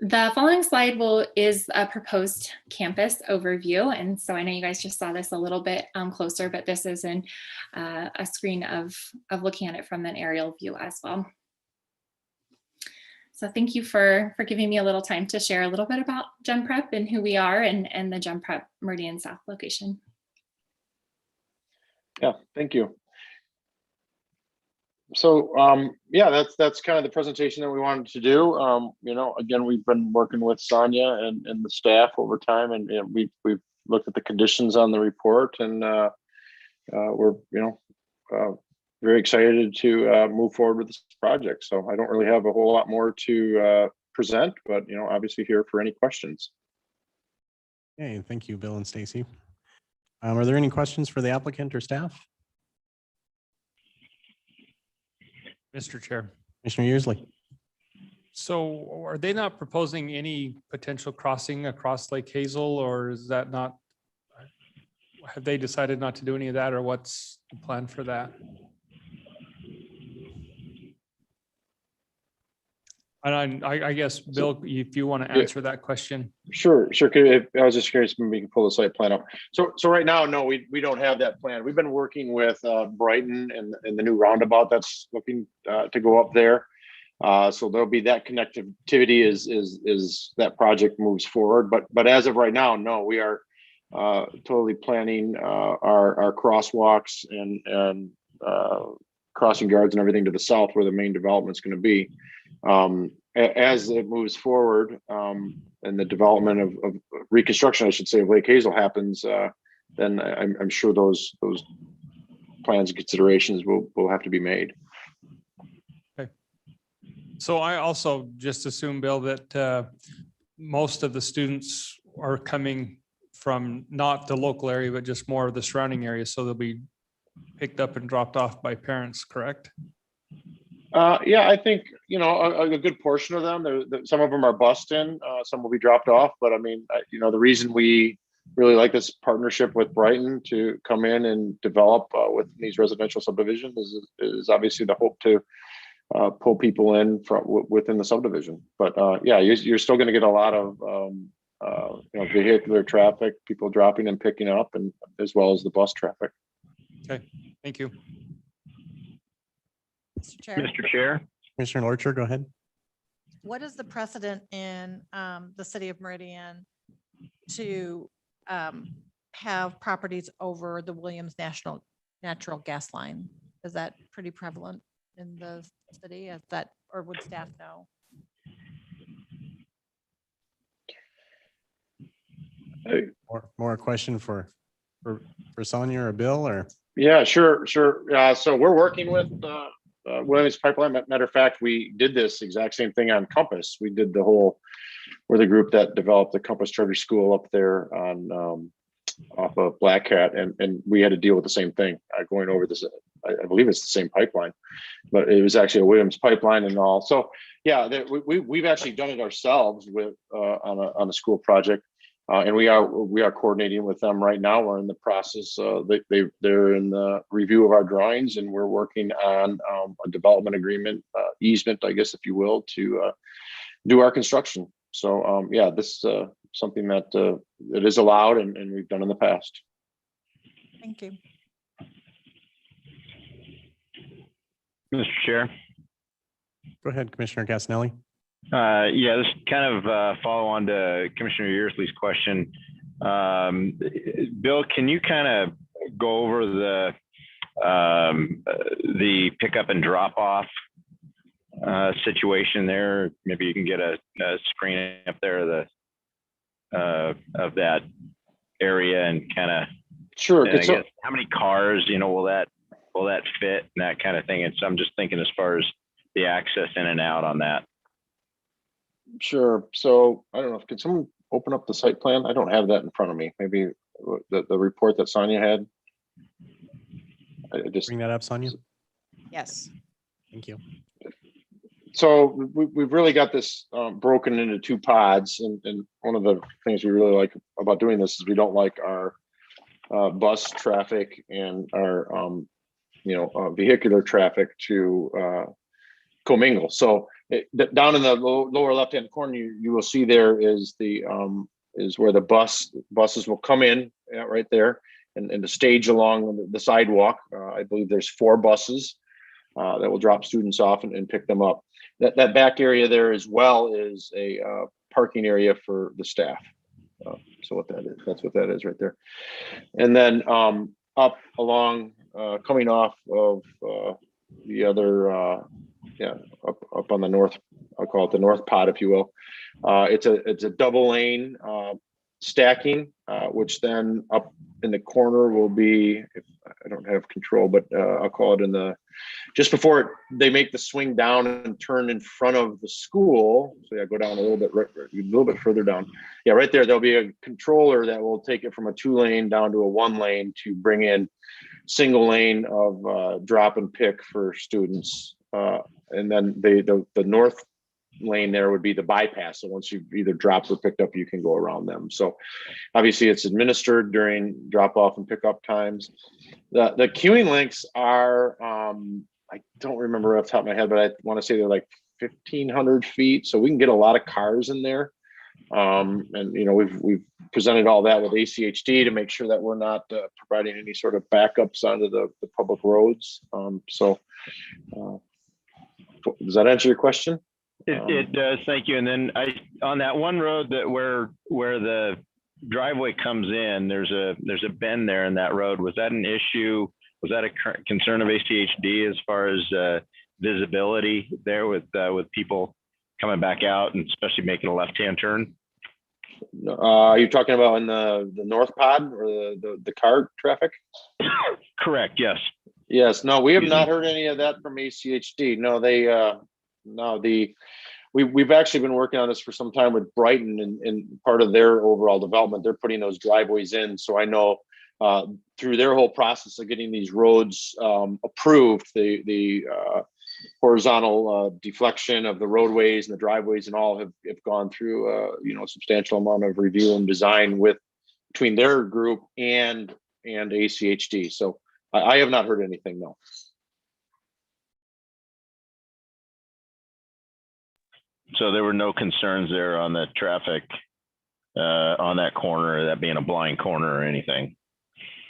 The following slide is a proposed campus overview. And so I know you guys just saw this a little bit closer, but this is a screen of looking at it from an aerial view as well. So thank you for giving me a little time to share a little bit about Gen Prep and who we are and the Gen Prep Meridian South location. Yeah, thank you. So yeah, that's kind of the presentation that we wanted to do. You know, again, we've been working with Sonia and the staff over time, and we've looked at the conditions on the report, and we're very excited to move forward with this project. So I don't really have a whole lot more to present, but obviously here for any questions. Okay, thank you, Bill and Stacy. Are there any questions for the applicant or staff? Mr. Chair. Commissioner Yearsley. So are they not proposing any potential crossing across Lake Hazel, or is that not, have they decided not to do any of that, or what's the plan for that? And I guess, Bill, if you want to answer that question. Sure. I was just curious, maybe we can pull the site plan up. So right now, no, we don't have that plan. We've been working with Brighton and the new roundabout that's looking to go up there. So there'll be that connectivity as that project moves forward. But as of right now, no, we are totally planning our crosswalks and crossing guards and everything to the south where the main development is going to be. As it moves forward and the development of reconstruction, I should say, of Lake Hazel happens, then I'm sure those plans and considerations will have to be made. Okay. So I also just assume, Bill, that most of the students are coming from not the local area, but just more of the surrounding area. So they'll be picked up and dropped off by parents, correct? Yeah, I think, a good portion of them, some of them are bused in, some will be dropped off. But I mean, the reason we really like this partnership with Brighton to come in and develop with these residential subdivisions is obviously the hope to pull people in from within the subdivision. But yeah, you're still going to get a lot of vehicular traffic, people dropping and picking up, and as well as the bus traffic. Okay, thank you. Mr. Chair. Commissioner Lorcher, go ahead. What is the precedent in the city of Meridian to have properties over the Williams natural gas line? Is that pretty prevalent in the city? Is that, or would staff know? More a question for Sonia or Bill, or? Yeah, sure. So we're working with Williams Pipeline. Matter of fact, we did this exact same thing on Compass. We did we're the group that developed the Compass Charter School up there on off of Black Cat, and we had to deal with the same thing going over this. I believe it's the same pipeline, but it was actually a Williams pipeline and all. So yeah, we've actually done it ourselves with on a school project. And we are coordinating with them right now. We're in the process. They're in the review of our drawings, and we're working on a development agreement, easement, I guess, if you will, to do our construction. So yeah, this is something that it is allowed, and we've done in the past. Thank you. Mr. Chair. Go ahead, Commissioner Casanelli. Yeah, this kind of follow on to Commissioner Yearsley's question. Bill, can you kind of go over the pickup and drop off situation there. Maybe you can get a screen up there of that area and kind of, Sure. I guess, how many cars, will that fit and that kind of thing. And so I'm just thinking as far as the access in and out on that. Sure. So I don't know, can someone open up the site plan? I don't have that in front of me. Maybe the report that Sonia had. I just, Bring that up, Sonia. Yes. Thank you. so we've really got this broken into two pods, and one of the things we really like about doing this is we don't like our bus traffic and our vehicular traffic to commingle. So down in the lower left hand corner, you will see there is is where the buses will come in right there, and the stage along the sidewalk. I believe there's 4 buses that will drop students off and pick them up. That back area there as well is a parking area for the staff. So what that is, that's what that is right there. And then up along, coming off of the other, up on the north, I'll call it the north pod, if you will. It's a double lane stacking, which then up in the corner will be, if I don't have control, but I'll call it just before they make the swing down and turn in front of the school. So yeah, go down a little bit further down. Yeah, right there, there'll be a controller that will take it from a 2-lane down to a 1-lane to bring in single lane of drop and pick for students. And then the north lane there would be the bypass. So once you've either dropped or picked up, you can go around them. So obviously it's administered during drop off and pickup times. The queuing links are, I don't remember off the top of my head, but I want to say they're like 1,500 feet. So we can get a lot of cars in there. And we've presented all that with ACHD to make sure that we're not providing any sort of backups onto the public roads. Does that answer your question? It does, thank you. And then on that one road that where the driveway comes in, there's a bend there in that road. Was that an issue? Was that a concern of ACHD as far as visibility there with people coming back out and especially making a left-hand turn? Are you talking about in the north pod or the car traffic? Correct. Yes. Yes. No, we have not heard any of that from ACHD. No, we've actually been working on this for some time with Brighton, and part of their overall development, they're putting those driveways in. So I know through their whole process of getting these roads approved, the horizontal deflection of the roadways and the driveways and all have gone through a substantial amount of review and design between their group and ACHD. So I have not heard anything, no. So there were no concerns there on the traffic on that corner, that being a blind corner or anything?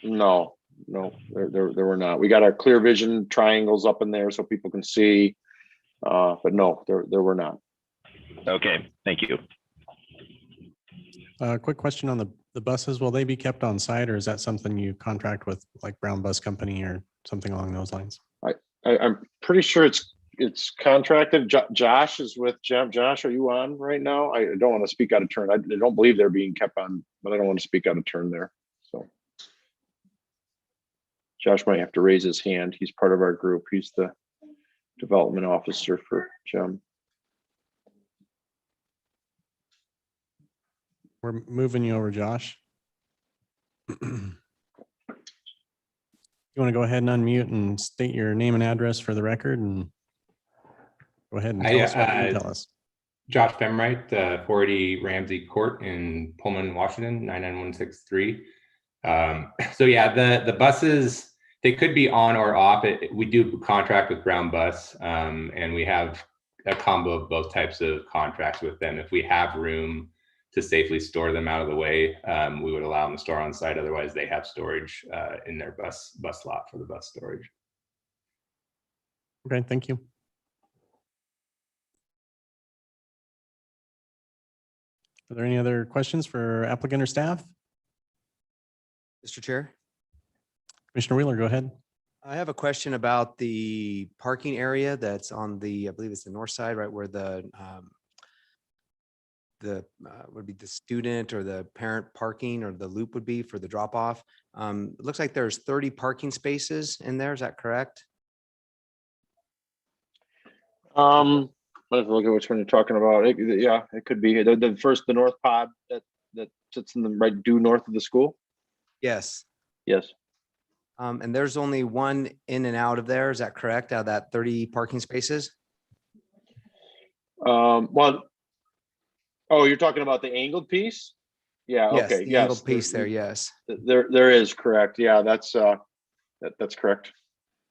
No, there were not. We got our clear vision triangles up in there so people can see, but no, there were not. Okay, thank you. Quick question on the buses. Will they be kept on site, or is that something you contract with like Brown Bus Company or something along those lines? I'm pretty sure it's contracted. Josh is with Josh. Are you on right now? I don't want to speak out of turn. I don't believe they're being kept on, but I don't want to speak out of turn there. So Josh might have to raise his hand. He's part of our group. He's the development officer for GEM. We're moving you over, Josh. You want to go ahead and unmute and state your name and address for the record, and go ahead and tell us what you can tell us. Josh Bemright, 40 Ramsey Court in Pullman, Washington, 99163. So yeah, the buses, they could be on or off. We do contract with Brown Bus, and we have a combo of both types of contracts with them. If we have room to safely store them out of the way, we would allow them to store on site. Otherwise, they have storage in their bus lot for the bus storage. Okay, thank you. Are there any other questions for applicant or staff? Mr. Chair. Commissioner Wheeler, go ahead. I have a question about the parking area that's on the, I believe it's the north side, right where the would be the student or the parent parking or the loop would be for the drop off. It looks like there's 30 parking spaces in there. Is that correct? Let's look at which one you're talking about. Yeah, it could be the north pod that sits in the right due north of the school. Yes. Yes. And there's only one in and out of there. Is that correct? Out of that 30 parking spaces? Well, oh, you're talking about the angled piece? Yeah. Yes, Okay. the Yes. angled piece there. Yes. There is, correct. Yeah, that's correct.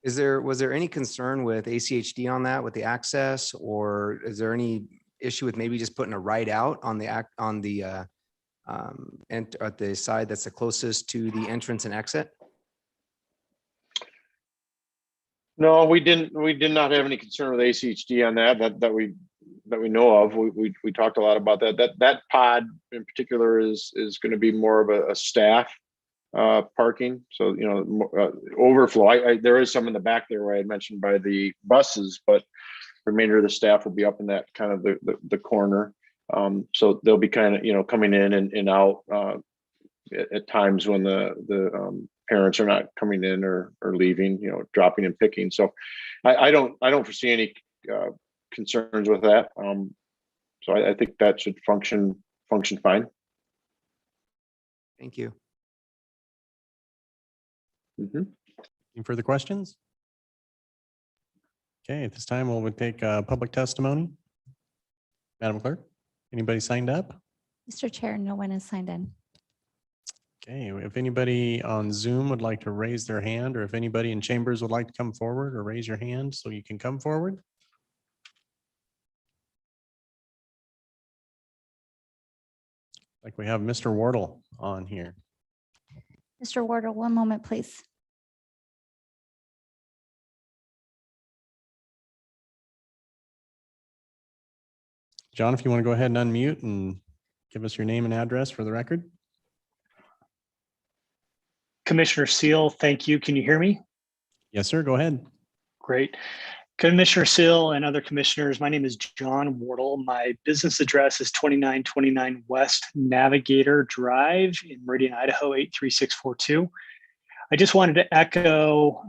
Was there any concern with ACHD on that, with the access, or is there any issue with maybe just putting a right out on the and at the side that's the closest to the entrance and exit? No, we did not have any concern with ACHD on that we know of. We talked a lot about that pod in particular is going to be more of a staff parking. So, overflow. There is some in the back there where I had mentioned by the buses, but the remainder of the staff will be up in that kind of the corner. So they'll be kind of, coming in and out at times when the parents are not coming in or leaving, dropping and picking. So I don't foresee any concerns with that. So I think that should function fine. Thank you. Any further questions? Okay, at this time, we'll take public testimony. Madam Clerk, anybody signed up? Mr. Chair, no one is signed in. Okay, if anybody on Zoom would like to raise their hand, or if anybody in chambers would like to come forward or raise your hand so you can come forward. Like we have Mr. Wardle on here. Mr. Wardle, one moment, please. John, if you want to go ahead and unmute and give us your name and address for the record. Commissioner Seal, thank you. Can you hear me? Yes, sir. Go ahead. Great. Commissioner Seal and other commissioners, my name is John Wardle. My business address is 2929 West Navigator Drive in Meridian, Idaho, 83642. I just wanted to echo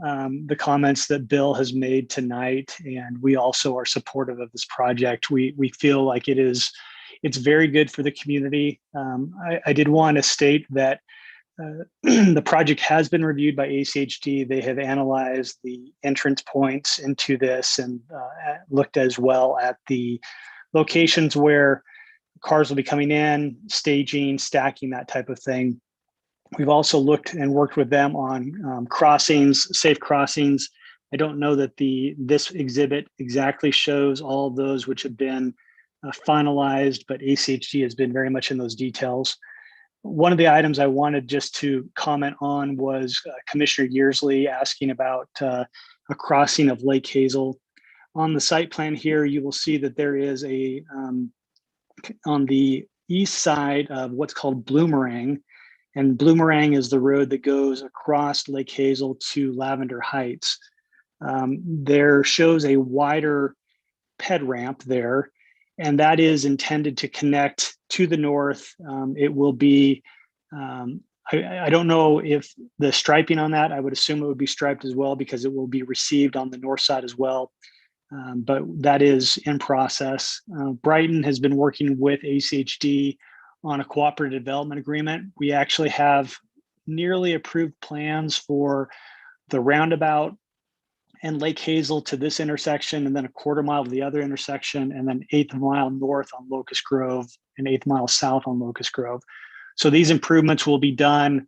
the comments that Bill has made tonight, and we also are supportive of this project. We feel like it's very good for the community. I did want to state that the project has been reviewed by ACHD. They have analyzed the entrance points into this and looked as well at the locations where cars will be coming in, staging, stacking, that type of thing. We've also looked and worked with them on crossings, safe crossings. I don't know that this exhibit exactly shows all of those which have been finalized, but ACHD has been very much in those details. One of the items I wanted just to comment on was Commissioner Yearsley asking about a crossing of Lake Hazel. On the site plan here, you will see that there is on the east side of what's called Bloomerang, and Bloomerang is the road that goes across Lake Hazel to Lavender Heights. There shows a wider ped ramp there, and that is intended to connect to the north. It will be, I don't know if the striping on that, I would assume it would be striped as well because it will be received on the north side as well. But that is in process. Brighton has been working with ACHD on a cooperative development agreement. We actually have nearly approved plans for the roundabout and Lake Hazel to this intersection, and then a quarter mile to the other intersection, and then 1/8 mile north on Locust Grove and 1/8 mile south on Locust Grove. So these improvements will be done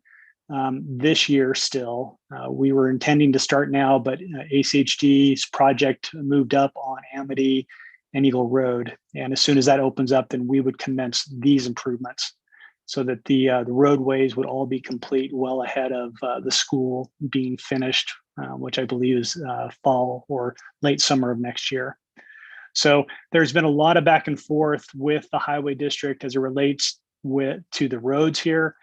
this year still. We were intending to start now, but ACHD's project moved up on Amity and Eagle Road. And as soon as that opens up, then we would commence these improvements so that the roadways would all be complete well ahead of the school being finished, which I believe is fall or late summer of next year. So there's been a lot of back and forth with the highway district as it relates to the roads here.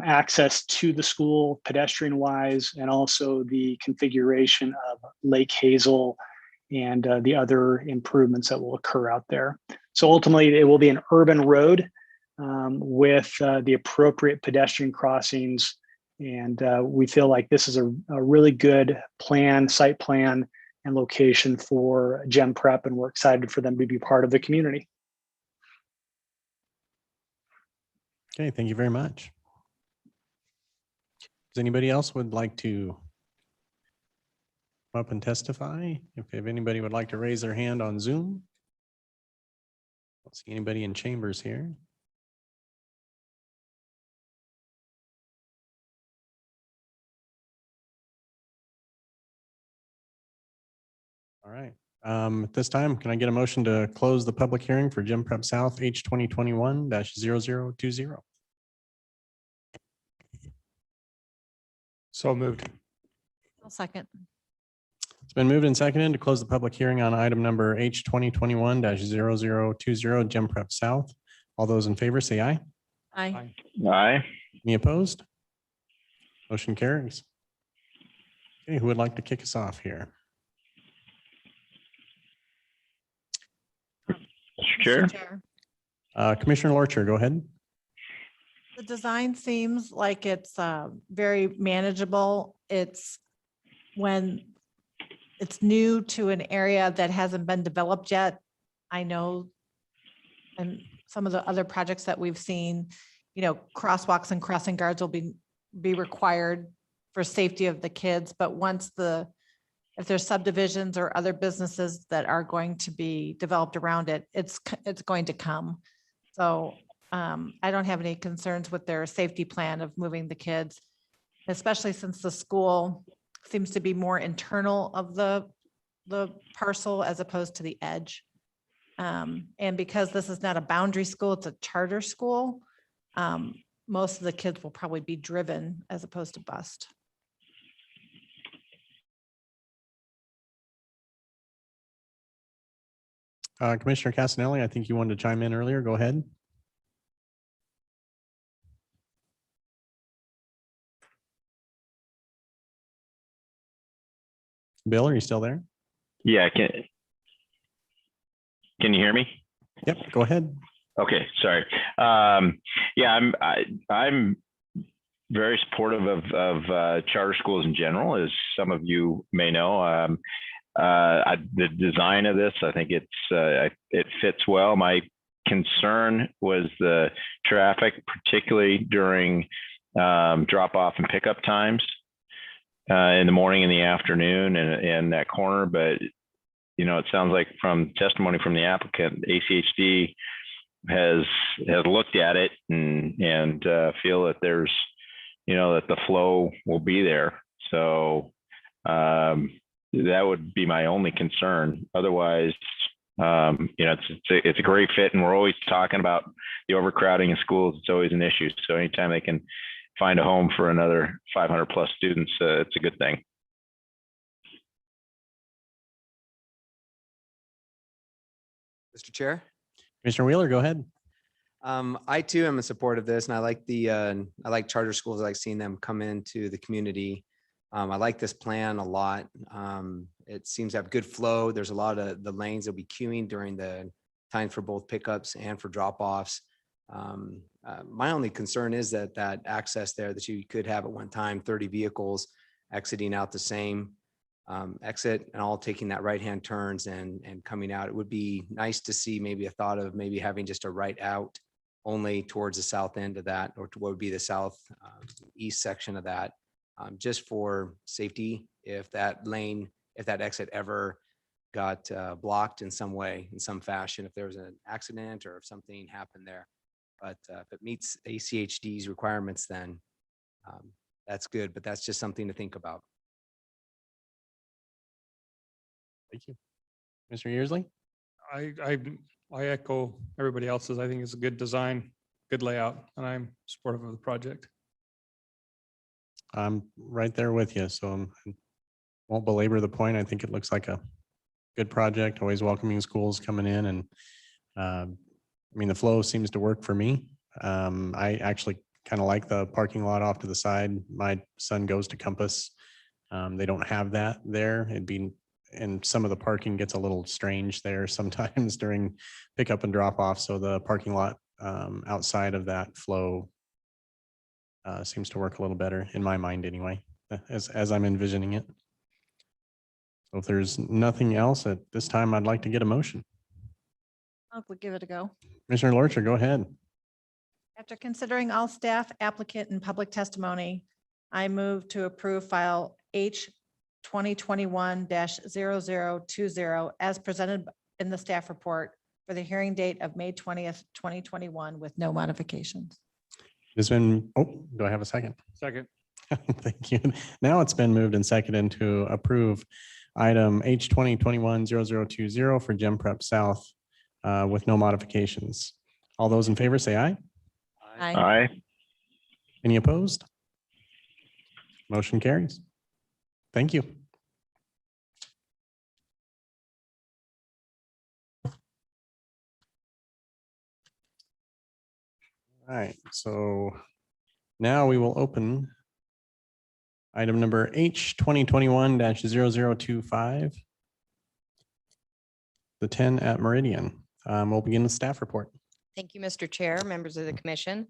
access to the school pedestrian wise, and also the configuration of Lake Hazel and the other improvements that will occur out there. So ultimately, it will be an urban road with the appropriate pedestrian crossings. And we feel like this is a really good site plan and location for Gem Prep, and we're excited for them to be part of the community. Okay, thank you very much. Does anybody else would like to come up and testify? If anybody would like to raise their hand on Zoom. Don't see anybody in chambers here. All right. At this time, can I get a motion to close the public hearing for Gem Prep South H 2021-0020? So moved. I'll second. It's been moved and seconded to close the public hearing on item number H 2021-0020 Gem Prep South. All those in favor say aye. Aye. Aye. Any opposed? Motion carries. Okay, who would like to kick us off here? Mr. Chair. Commissioner Lorcher, go ahead. The design seems like it's very manageable. It's when it's new to an area that hasn't been developed yet. I know, and some of the other projects that we've seen, you know, crosswalks and crossing guards will be required for safety of the kids. But once if there's subdivisions or other businesses that are going to be developed around it, it's going to come. So I don't have any concerns with their safety plan of moving the kids, especially since the school seems to be more internal of the parcel as opposed to the edge. And because this is not a boundary school, it's a charter school, most of the kids will probably be driven as opposed to bused. Commissioner Casanelli, I think you wanted to chime in earlier. Go ahead. Bill, are you still there? Yeah, can you hear me? Yep, go ahead. Okay, sorry. Yeah, I'm very supportive of charter schools in general, as some of you may know. The design of this, I think it fits well. My concern was the traffic, particularly during drop off and pickup times in the morning and the afternoon and that corner. But, you know, it sounds like from testimony from the applicant, ACHD has looked at it and feel that there's, you know, that the flow will be there. So that would be my only concern. Otherwise, you know, it's a great fit, and we're always talking about the overcrowding in schools. It's always an issue. So anytime they can find a home for another 500 plus students, it's a good thing. Mr. Chair. Commissioner Wheeler, go ahead. I too am in support of this, and I like I like charter schools. I like seeing them come into the community. I like this plan a lot. It seems to have good flow. There's a lot of the lanes that'll be queuing during the time for both pickups and for drop-offs. My only concern is that access there that you could have at one time 30 vehicles exiting out the same exit and all taking that right-hand turns and coming out. It would be nice to see maybe a thought of maybe having just a right out only towards the south end of that, or to what would be the south east section of that, just for safety. If that exit ever got blocked in some way, in some fashion, if there was an accident or if something happened there. But if it meets ACHD's requirements, then that's good, but that's just something to think about. Thank you. Mr. Yearsley? I echo everybody else's. I think it's a good design, good layout, and I'm supportive of the project. I'm right there with you, so I won't belabor the point. I think it looks like a good project, always welcoming schools coming in, and I mean, the flow seems to work for me. I actually kind of like the parking lot off to the side. My son goes to Compass. They don't have that there. And some of the parking gets a little strange there sometimes during pickup and drop off. So the parking lot outside of that flow seems to work a little better in my mind anyway, as I'm envisioning it. So if there's nothing else at this time, I'd like to get a motion. We'll give it a go. Commissioner Lorcher, go ahead. After considering all staff, applicant, and public testimony, I move to approve file H 2021-0020 as presented in the staff report for the hearing date of May 20th, 2021 with no modifications. It's been, do I have a second? Second. Thank you. Now it's been moved and seconded to approve item H 2021-0020 for Gem Prep South with no modifications. All those in favor say aye. Aye. Aye. Any opposed? Motion carries. Thank you. All right, so now we will open item number H 2021-0025. The 10 at Meridian. We'll begin with staff report. Thank you, Mr. Chair, members of the commission.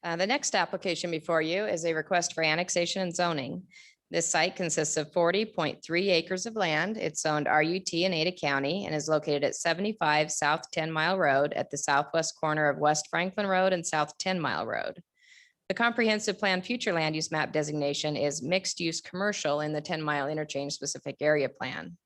The next application before you is a request for annexation and zoning. This site consists of 40.3 acres of land. It's zoned RUT in Ada County and is located at 75 South 10 Mile Road at the southwest corner of West Franklin Road and South 10 Mile Road. The comprehensive plan future land use map designation is mixed use commercial in the 10 Mile interchange specific area plan.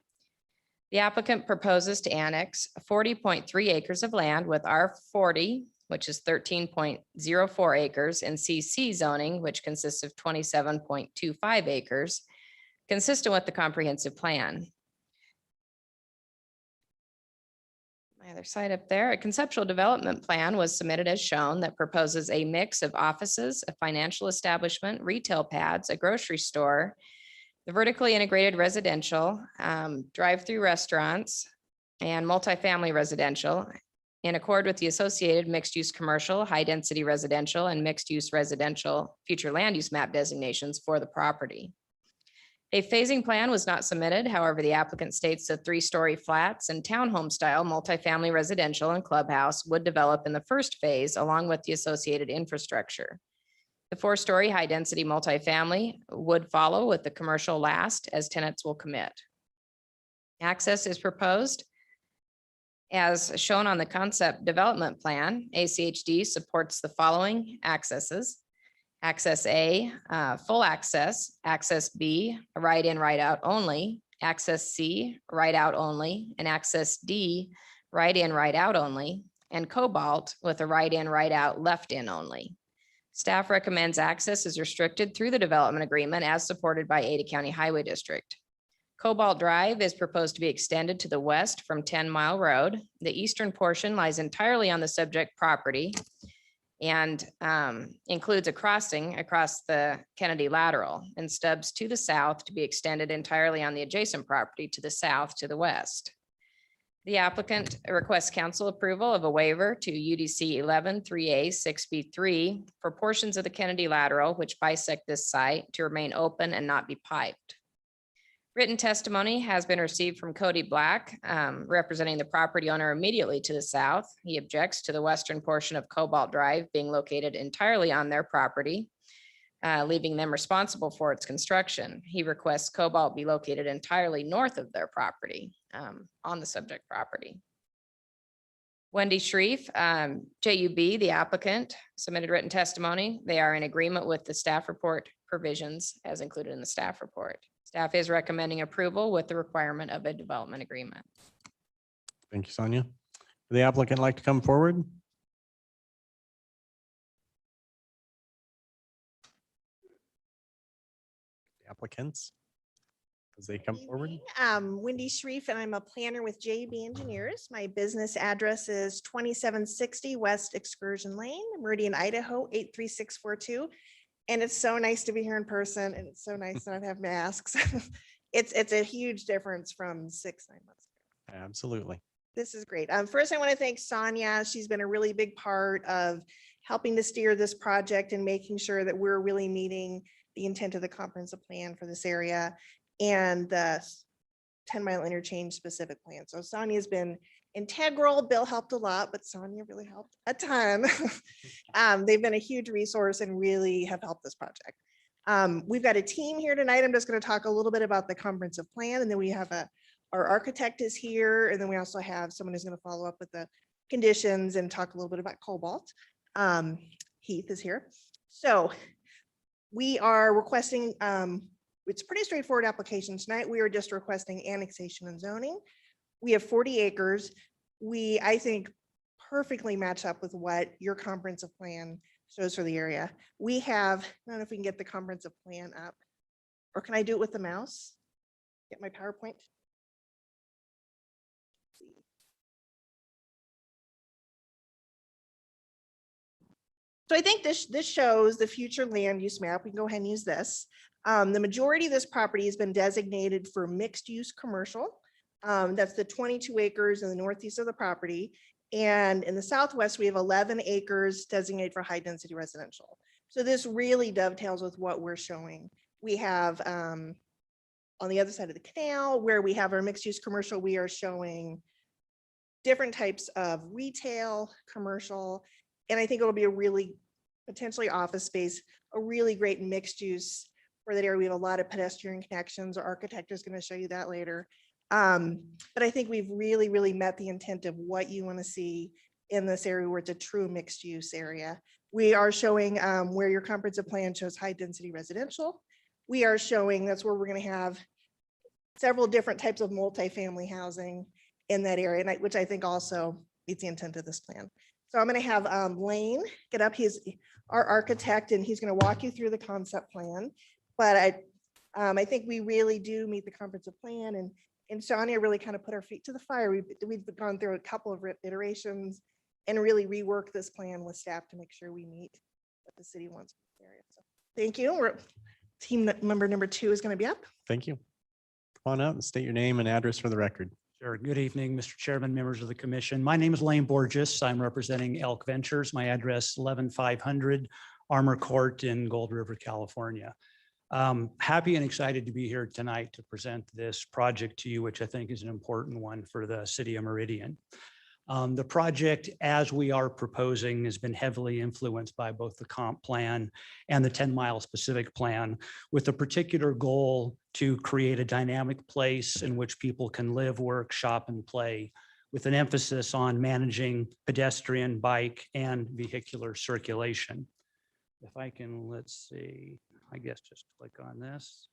The applicant proposes to annex 40.3 acres of land with R40, which is 13.04 acres, and CC zoning, which consists of 27.25 acres, consistent with the comprehensive plan. My other side up there, a conceptual development plan was submitted as shown that proposes a mix of offices, a financial establishment, retail pads, a grocery store, the vertically integrated residential, drive-through restaurants, and multifamily residential in accord with the associated mixed-use commercial, high-density residential, and mixed-use residential future land use map designations for the property. A phasing plan was not submitted. However, the applicant states that 3-story flats and townhome style multifamily residential and clubhouse would develop in the first phase along with the associated infrastructure. The 4-story high-density multifamily would follow with the commercial last as tenants will commit. Access is proposed as shown on the concept development plan. ACHD supports the following accesses. Access A, full access. Access B, right in, right out only. Access C, right out only. And access D, right in, right out only. And Cobalt with a right in, right out, left in only. Staff recommends access is restricted through the development agreement as supported by Ada County Highway District. Cobalt Drive is proposed to be extended to the west from 10 Mile Road. The eastern portion lies entirely on the subject property and includes a crossing across the Kennedy Lateral and stubs to the south to be extended entirely on the adjacent property to the south to the west. The applicant requests council approval of a waiver to UDC 11-3A 6B3 for portions of the Kennedy Lateral which bisect this site to remain open and not be piped. Written testimony has been received from Cody Black, representing the property owner immediately to the south. He objects to the western portion of Cobalt Drive being located entirely on their property, leaving them responsible for its construction. He requests Cobalt be located entirely north of their property, on the subject property. Wendy Shreve, JUB, the applicant, submitted written testimony. They are in agreement with the staff report provisions as included in the staff report. Staff is recommending approval with the requirement of a development agreement. Thank you, Sonia. Would the applicant like to come forward? The applicants, as they come forward. Wendy Shreve, and I'm a planner with JB Engineers. My business address is 2760 West Excursion Lane, Meridian, Idaho 83642. And it's so nice to be here in person, and it's so nice to not have masks. It's a huge difference from 6-9 months ago. Absolutely. This is great. First, I want to thank Sonia. She's been a really big part of helping to steer this project and making sure that we're really meeting the intent of the comprehensive plan for this area and the 10-mile interchange specific plan. So Sonia's been integral. Bill helped a lot, but Sonia really helped a ton. They've been a huge resource and really have helped this project. We've got a team here tonight. I'm just going to talk a little bit about the comprehensive plan, and then we have our architect is here, and then we also have someone who's going to follow up with the conditions and talk a little bit about Cobalt. Heath is here. So we are requesting, it's a pretty straightforward application tonight. We are just requesting annexation and zoning. We have 40 acres. We, I think, perfectly match up with what your comprehensive plan shows for the area. We have, I don't know if we can get the comprehensive plan up, or can I do it with the mouse? Get my PowerPoint. So I think this shows the future land use map. We can go ahead and use this. The majority of this property has been designated for mixed use commercial. That's the 22 acres in the northeast of the property. And in the southwest, we have 11 acres designated for high density residential. So this really dovetails with what we're showing. We have on the other side of the canal where we have our mixed use commercial, we are showing different types of retail, commercial, and I think it'll be a really potentially office space, a really great mixed use for that area. We have a lot of pedestrian connections. Our architect is going to show you that later. But I think we've really, really met the intent of what you want to see in this area where it's a true mixed use area. We are showing where your comprehensive plan shows high density residential. We are showing that's where we're going to have several different types of multifamily housing in that area, and which I think also meets the intent of this plan. So I'm going to have Lane get up. He's our architect, and he's going to walk you through the concept plan. But I think we really do meet the comprehensive plan, and Sonia really kind of put our feet to the fire. We've gone through a couple of iterations and really rework this plan with staff to make sure we meet what the city wants in this area. So thank you. Team member number 2 is going to be up. Thank you. Come on up and state your name and address for the record. Sure. Good evening, Mr. Chairman, members of the commission. My name is Lane Borges. I'm representing Elk Ventures. My address 11500 Armor Court in Gold River, California. Happy and excited to be here tonight to present this project to you, which I think is an important one for the city of Meridian. The project, as we are proposing, has been heavily influenced by both the comp plan and the 10-mile specific plan, with a particular goal to create a dynamic place in which people can live, work, shop, and play, with an emphasis on managing pedestrian, bike, and vehicular circulation. If I can, let's see, I guess just click on this.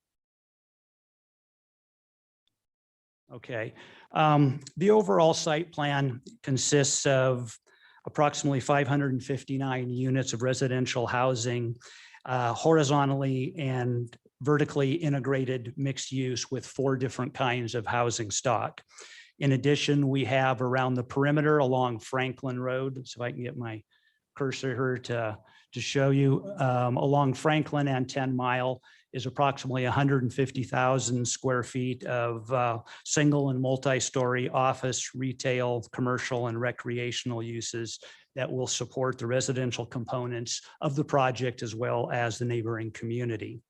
Okay, the overall site plan consists of approximately 559 units of residential housing, horizontally and vertically integrated mixed use with 4 different kinds of housing stock. In addition, we have around the perimeter along Franklin Road, so I can get my cursor here to show you, along Franklin and 10 Mile is approximately 150,000 square feet of single and multi-story office, retail, commercial, and recreational uses that will support the residential components of the project as well as the neighboring community.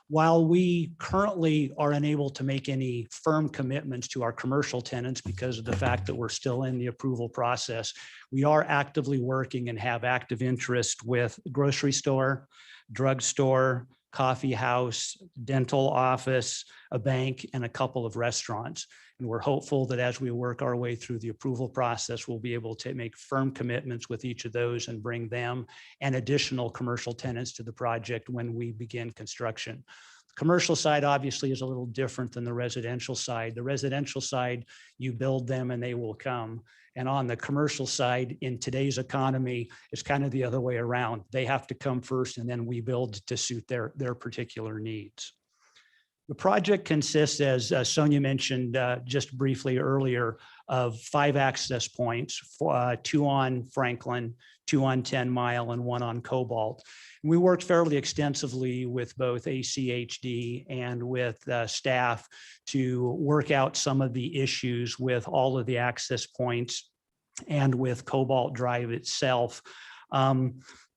While we currently are unable to make any firm commitments to our commercial tenants because of the fact that we're still in the approval process, we are actively working and have active interest with grocery store, drugstore, coffee house, dental office, a bank, and a couple of restaurants. And we're hopeful that as we work our way through the approval process, we'll be able to make firm commitments with each of those and bring them and additional commercial tenants to the project when we begin construction. The commercial side obviously is a little different than the residential side. The residential side, you build them and they will come. And on the commercial side, in today's economy, it's kind of the other way around. They have to come first and then we build to suit their particular needs. The project consists, as Sonia mentioned just briefly earlier, of 5 access points, 2 on Franklin, 2 on 10 Mile, and 1 on Cobalt. And we worked fairly extensively with both ACHD and with staff to work out some of the issues with all of the access points and with Cobalt Drive itself.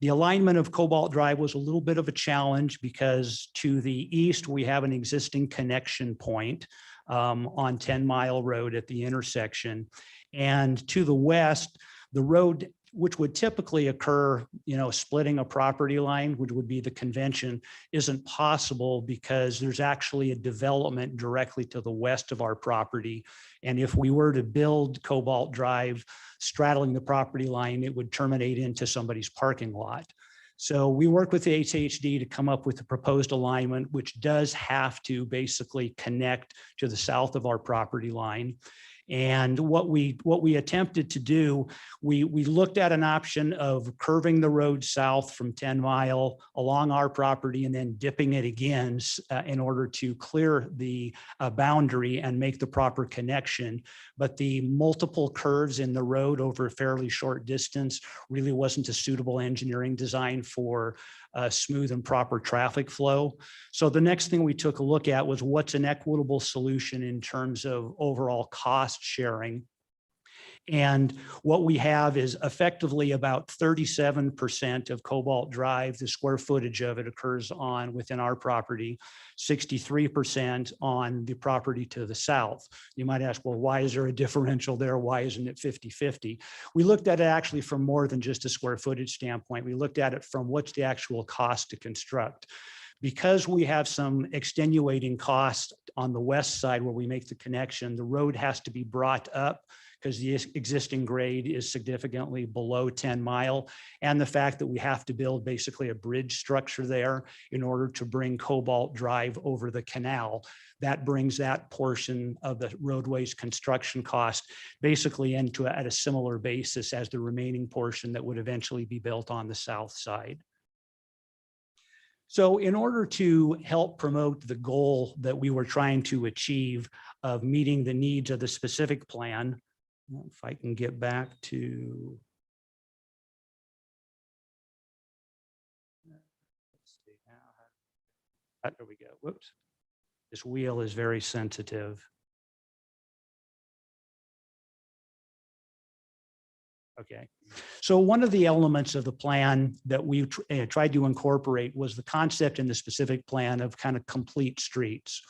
The alignment of Cobalt Drive was a little bit of a challenge because to the east, we have an existing connection point on 10 Mile Road at the intersection. And to the west, the road, which would typically occur, splitting a property line, which would be the convention, isn't possible because there's actually a development directly to the west of our property. And if we were to build Cobalt Drive straddling the property line, it would terminate into somebody's parking lot. So we worked with the HHD to come up with the proposed alignment, which does have to basically connect to the south of our property line. And what we attempted to do, we looked at an option of curving the road south from 10 Mile along our property and then dipping it again in order to clear the boundary and make the proper connection. But the multiple curves in the road over a fairly short distance really wasn't a suitable engineering design for smooth and proper traffic flow. So the next thing we took a look at was what's an equitable solution in terms of overall cost sharing. And what we have is effectively about 37% of Cobalt Drive, the square footage of it occurs on within our property, 63% on the property to the south. You might ask, well, why is there a differential there? Why isn't it 50-50? We looked at it actually from more than just a square footage standpoint. We looked at it from what's the actual cost to construct. Because we have some extenuating costs on the west side where we make the connection, the road has to be brought up because the existing grade is significantly below 10 Mile. And the fact that we have to build basically a bridge structure there in order to bring Cobalt Drive over the canal, that brings that portion of the roadway's construction cost basically into at a similar basis as the remaining portion that would eventually be built on the south side. So in order to help promote the goal that we were trying to achieve of meeting the needs of the specific plan, if I can get back to, there we go. Whoops. This wheel is very sensitive. Okay. So one of the elements of the plan that we tried to incorporate was the concept in the specific plan of kind of complete streets.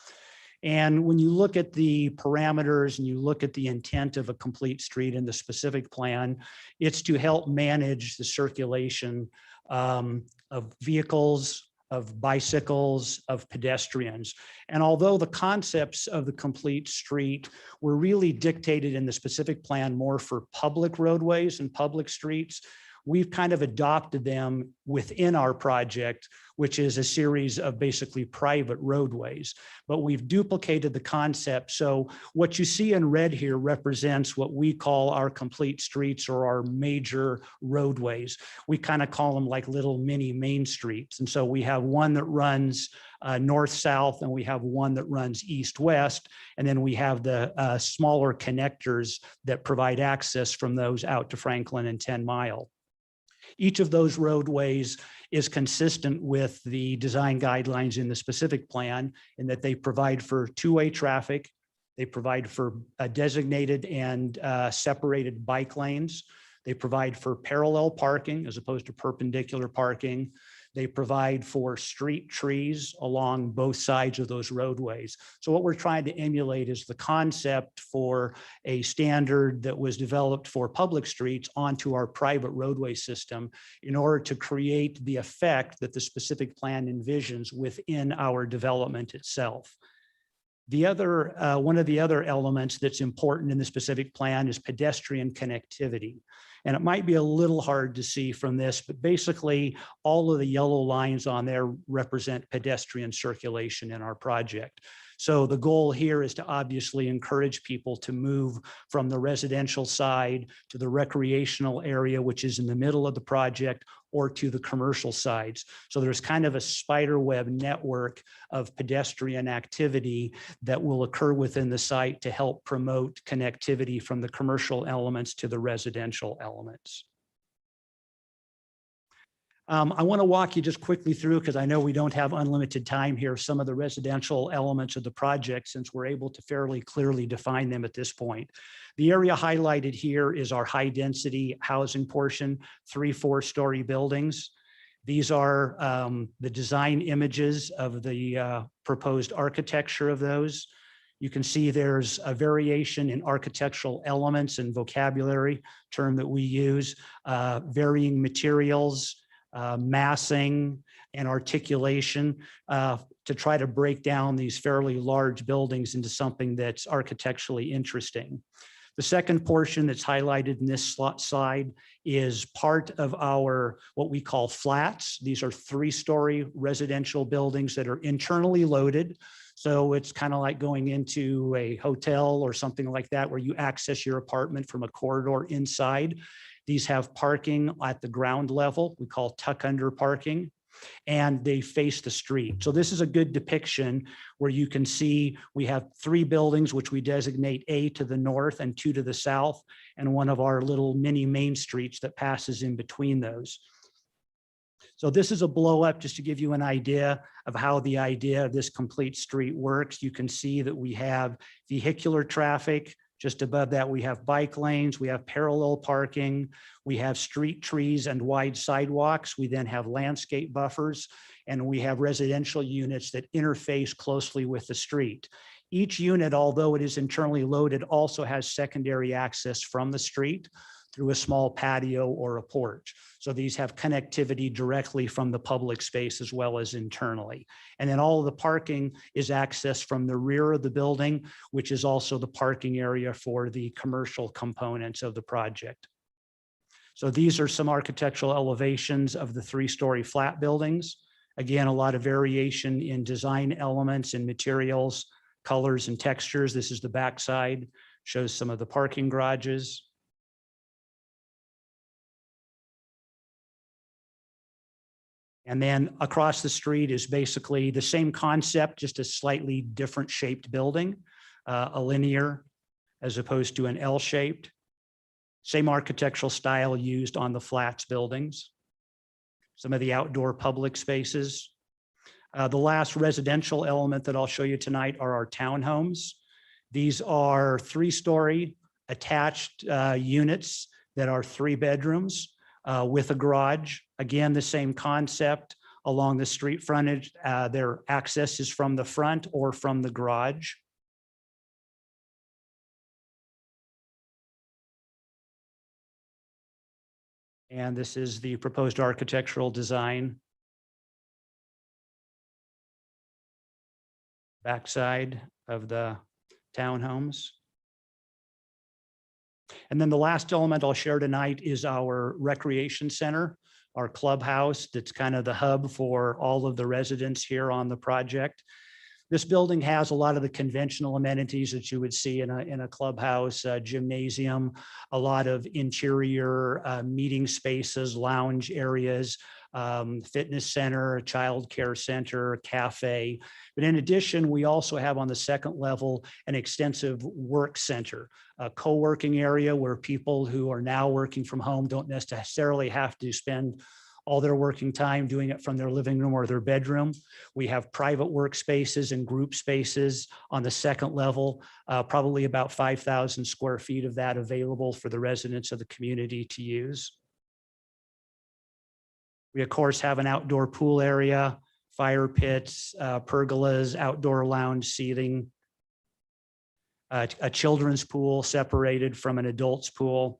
And when you look at the parameters and you look at the intent of a complete street in the specific plan, it's to help manage the circulation of vehicles, of bicycles, of pedestrians. And although the concepts of the complete street were really dictated in the specific plan more for public roadways and public streets, we've kind of adopted them within our project, which is a series of basically private roadways. But we've duplicated the concept. So what you see in red here represents what we call our complete streets or our major roadways. We kind of call them like little mini main streets. And so we have one that runs north-south, and we have one that runs east-west, and then we have the smaller connectors that provide access from those out to Franklin and 10 Mile. Each of those roadways is consistent with the design guidelines in the specific plan in that they provide for two-way traffic, they provide for designated and separated bike lanes, they provide for parallel parking as opposed to perpendicular parking. They provide for street trees along both sides of those roadways. So what we're trying to emulate is the concept for a standard that was developed for public streets onto our private roadway system in order to create the effect that the specific plan envisions within our development itself. The other, one of the other elements that's important in the specific plan is pedestrian connectivity. And it might be a little hard to see from this, but basically all of the yellow lines on there represent pedestrian circulation in our project. So the goal here is to obviously encourage people to move from the residential side to the recreational area, which is in the middle of the project, or to the commercial sides. So there's kind of a spider web network of pedestrian activity that will occur within the site to help promote connectivity from the commercial elements to the residential elements. I want to walk you just quickly through, because I know we don't have unlimited time here, some of the residential elements of the project, since we're able to fairly clearly define them at this point. The area highlighted here is our high density housing portion, 3 4-story buildings. These are the design images of the proposed architecture of those. You can see there's a variation in architectural elements and vocabulary, term that we use, varying materials, massing and articulation to try to break down these fairly large buildings into something that's architecturally interesting. The second portion that's highlighted in this slide is part of our what we call flats. These are 3-story residential buildings that are internally loaded. So it's kind of like going into a hotel or something like that, where you access your apartment from a corridor inside. These have parking at the ground level, we call tuck under parking, and they face the street. So this is a good depiction where you can see we have 3 buildings, which we designate A to the north and 2 to the south, and one of our little mini main streets that passes in between those. So this is a blow up just to give you an idea of how the idea of this complete street works. You can see that we have vehicular traffic. Just above that, we have bike lanes, we have parallel parking, we have street trees and wide sidewalks. We then have landscape buffers, and we have residential units that interface closely with the street. Each unit, although it is internally loaded, also has secondary access from the street through a small patio or a porch. So these have connectivity directly from the public space as well as internally. And then all of the parking is accessed from the rear of the building, which is also the parking area for the commercial components of the project. So these are some architectural elevations of the 3-story flat buildings. Again, a lot of variation in design elements and materials, colors and textures. This is the backside, shows some of the parking garages. And then across the street is basically the same concept, just a slightly different shaped building, a linear as opposed to an L-shaped. Same architectural style used on the flats buildings. Some of the outdoor public spaces. The last residential element that I'll show you tonight are our townhomes. These are 3-story attached units that are 3 bedrooms. With a garage. Again, the same concept along the street frontage. Their access is from the front or from the garage. And this is the proposed architectural design. Backside of the townhomes. And then the last element I'll share tonight is our recreation center, our clubhouse. That's kind of the hub for all of the residents here on the project. This building has a lot of the conventional amenities that you would see in a clubhouse, gymnasium, a lot of interior meeting spaces, lounge areas, fitness center, child care center, cafe. But in addition, we also have on the second level an extensive work center, a co-working area where people who are now working from home don't necessarily have to spend all their working time doing it from their living room or their bedroom. We have private workspaces and group spaces on the second level, probably about 5,000 square feet of that available for the residents of the community to use. We, of course, have an outdoor pool area, fire pits, pergolas, outdoor lounge seating, a children's pool separated from an adult's pool.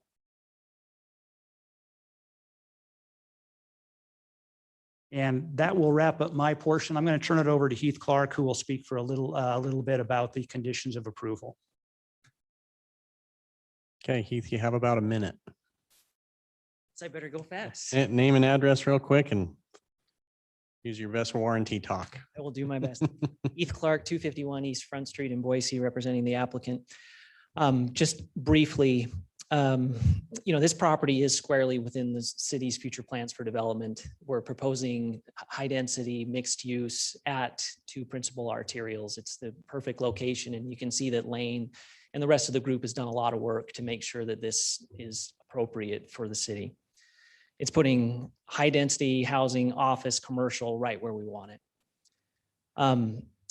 And that will wrap up my portion. I'm going to turn it over to Heath Clark, who will speak for a little bit about the conditions of approval. Okay, Heath, you have about a minute. So I better go fast. Name and address real quick and use your best warranty talk. I will do my best. Heath Clark, 251 East Front Street in Boise, representing the applicant. Just briefly, this property is squarely within the city's future plans for development. We're proposing high density mixed use at 2 principal arterials. It's the perfect location, and you can see that Lane and the rest of the group has done a lot of work to make sure that this is appropriate for the city. It's putting high density housing, office, commercial right where we want it.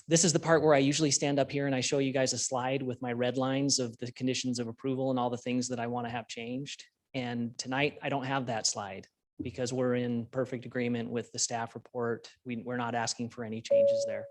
This is the part where I usually stand up here and I show you guys a slide with my red lines of the conditions of approval and all the things that I want to have changed. And tonight I don't have that slide because we're in perfect agreement with the staff report. We're not asking for any changes there.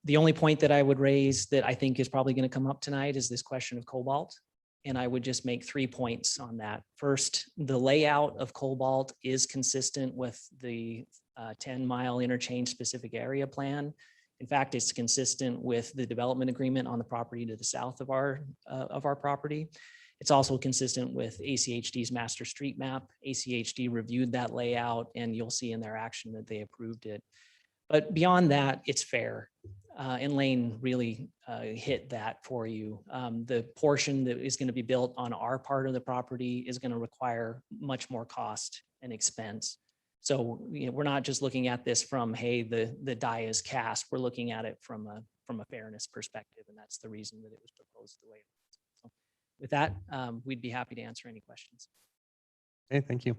The only point that I would raise that I think is probably going to come up tonight is this question of Cobalt. And I would just make 3 points on that. First, the layout of Cobalt is consistent with the 10-mile interchange specific area plan. In fact, it's consistent with the development agreement on the property to the south of our property. It's also consistent with ACHD's master street map. ACHD reviewed that layout and you'll see in their action that they approved it. But beyond that, it's fair. And Lane really hit that for you. The portion that is going to be built on our part of the property is going to require much more cost and expense. So we're not just looking at this from, hey, the die is cast. We're looking at it from a fairness perspective, and that's the reason that it was proposed the way it was. So with that, we'd be happy to answer any questions. Okay, thank you.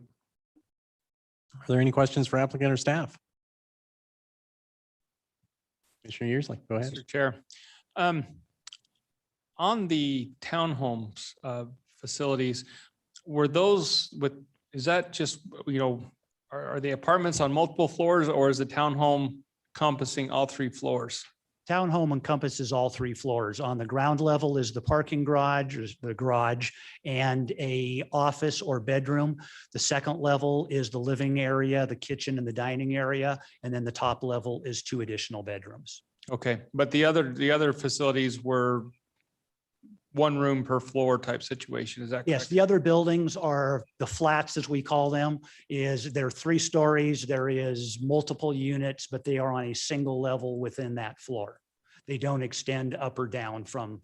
Are there any questions for applicant or staff? Commissioner Yearsley, go ahead. Mr. Chair. On the townhomes facilities, were those is that just, are the apartments on multiple floors or is the townhome encompassing all 3 floors? Townhome encompasses all 3 floors. On the ground level is the parking garage, and a office or bedroom. The second level is the living area, the kitchen and the dining area. And then the top level is 2 additional bedrooms. Okay, but the other facilities were 1 room per floor type situation, is that correct? Yes, the other buildings are the flats, as we call them, they're 3 stories. There is multiple units, but they are on a single level within that floor. They don't extend up or down from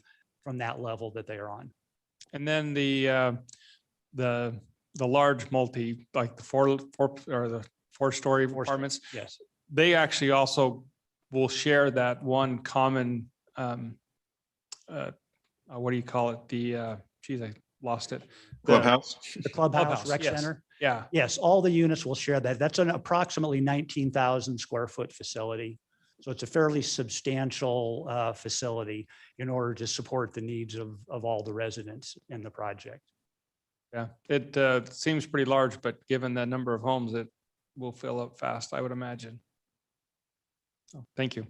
that level that they are on. And then the large multi, like the 4-story apartments. Yes. They actually also will share that one common, what do you call it? Geez, I lost it. Clubhouse. The clubhouse, rec yes. center. Yeah. Yes, all the units will share that. That's an approximately 19,000 square foot facility. So it's a fairly substantial facility in order to support the needs of all the residents in the project. Yeah, it seems pretty large, but given the number of homes, it will fill up fast, I would imagine. So, thank you.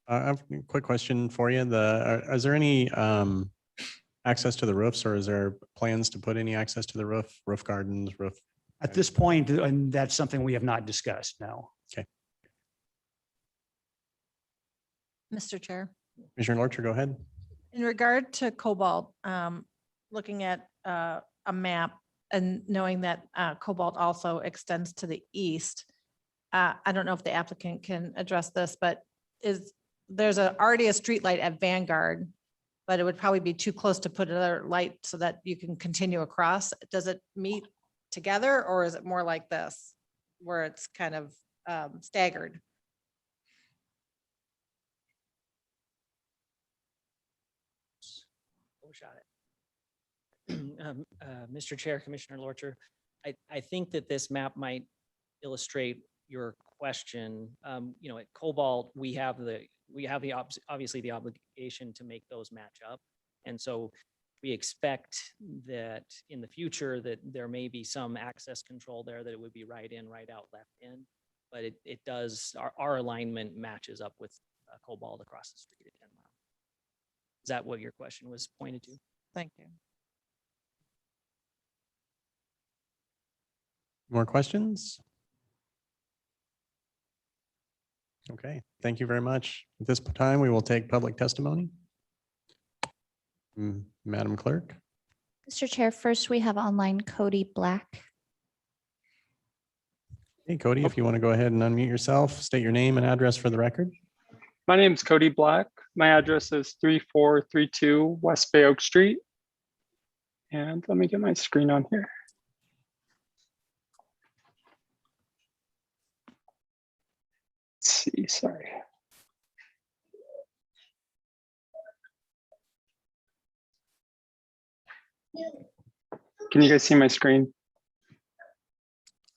I have a quick question for you. Is there any access to the roofs, or is there plans to put any access to the roof gardens, roof? At this point, and that's something we have not discussed, no. Okay. Mr. Chair, Commissioner Lorcher, go ahead. in regard to Cobalt, looking at a map and knowing that Cobalt also extends to the east, I don't know if the applicant can address this, but there's already a street light at Vanguard, but it would probably be too close to put another light so that you can continue across. Does it meet together, or is it more like this, where it's kind of staggered? Overshot it. Mr. Chair, Commissioner Lorcher, I think that this map might illustrate your question. At Cobalt, we have obviously the obligation to make those match up. And so we expect that in the future that there may be some access control there, that it would be right in, right out, left in. But it does, our alignment matches up with Cobalt across the street at 10 Mile. Is that what your question was pointed to? Thank you. More questions? Okay, thank you very much. At this time, we will take public testimony. Madam Clerk. Mr. Chair, first we have online Cody Black. Hey, Cody, if you want to go ahead and unmute yourself, state your name and address for the record. My name is Cody Black. My address is 3432 West Bay Oak Street. And let me get my screen on here. Let's see, sorry. Can you guys see my screen?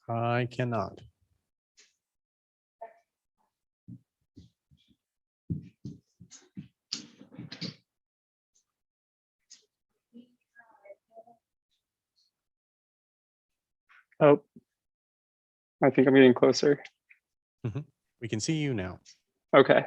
I cannot. Oh, I think I'm getting closer. We can see you now. Okay.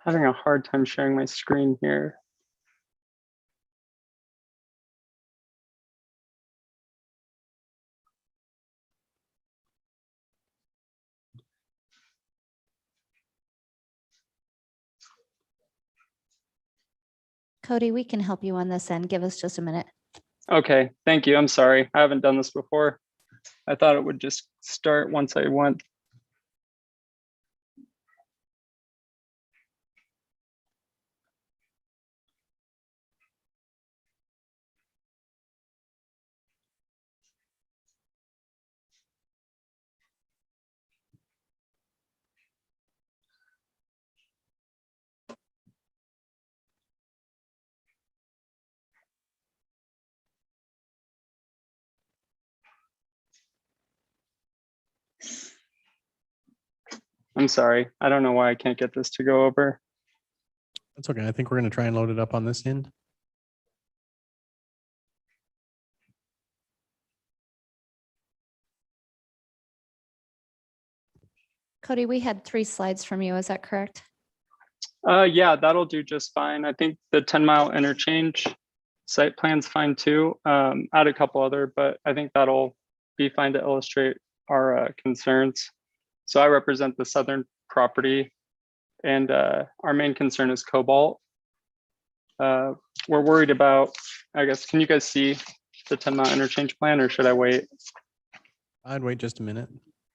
Having a hard time sharing my screen here. Cody, we can help you on this end. Give us just a minute. Okay, thank you. I'm sorry. I haven't done this before. I thought it would just start once I went. I'm sorry. I don't know why I can't get this to go over. That's okay. I think we're going to try and load it up on this end. Cody, we had 3 slides from you. Is that correct? Yeah, that'll do just fine. I think the 10-mile interchange site plan's fine too. Add a couple other, but I think that'll be fine to illustrate our concerns. So I represent the southern property, and our main concern is cobalt. We're worried about, I guess, can you guys see the 10-mile interchange plan, or should I wait? I'd wait just a minute.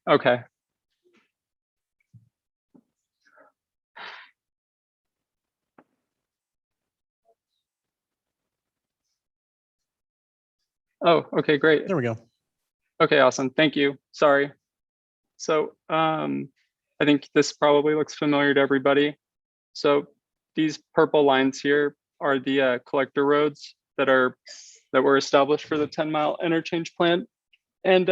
Okay. Oh, okay, great. There we go. Okay, awesome. Thank you. Sorry. So I think this probably looks familiar to everybody. So these purple lines here are the collector roads that were established for the 10-mile interchange plan. And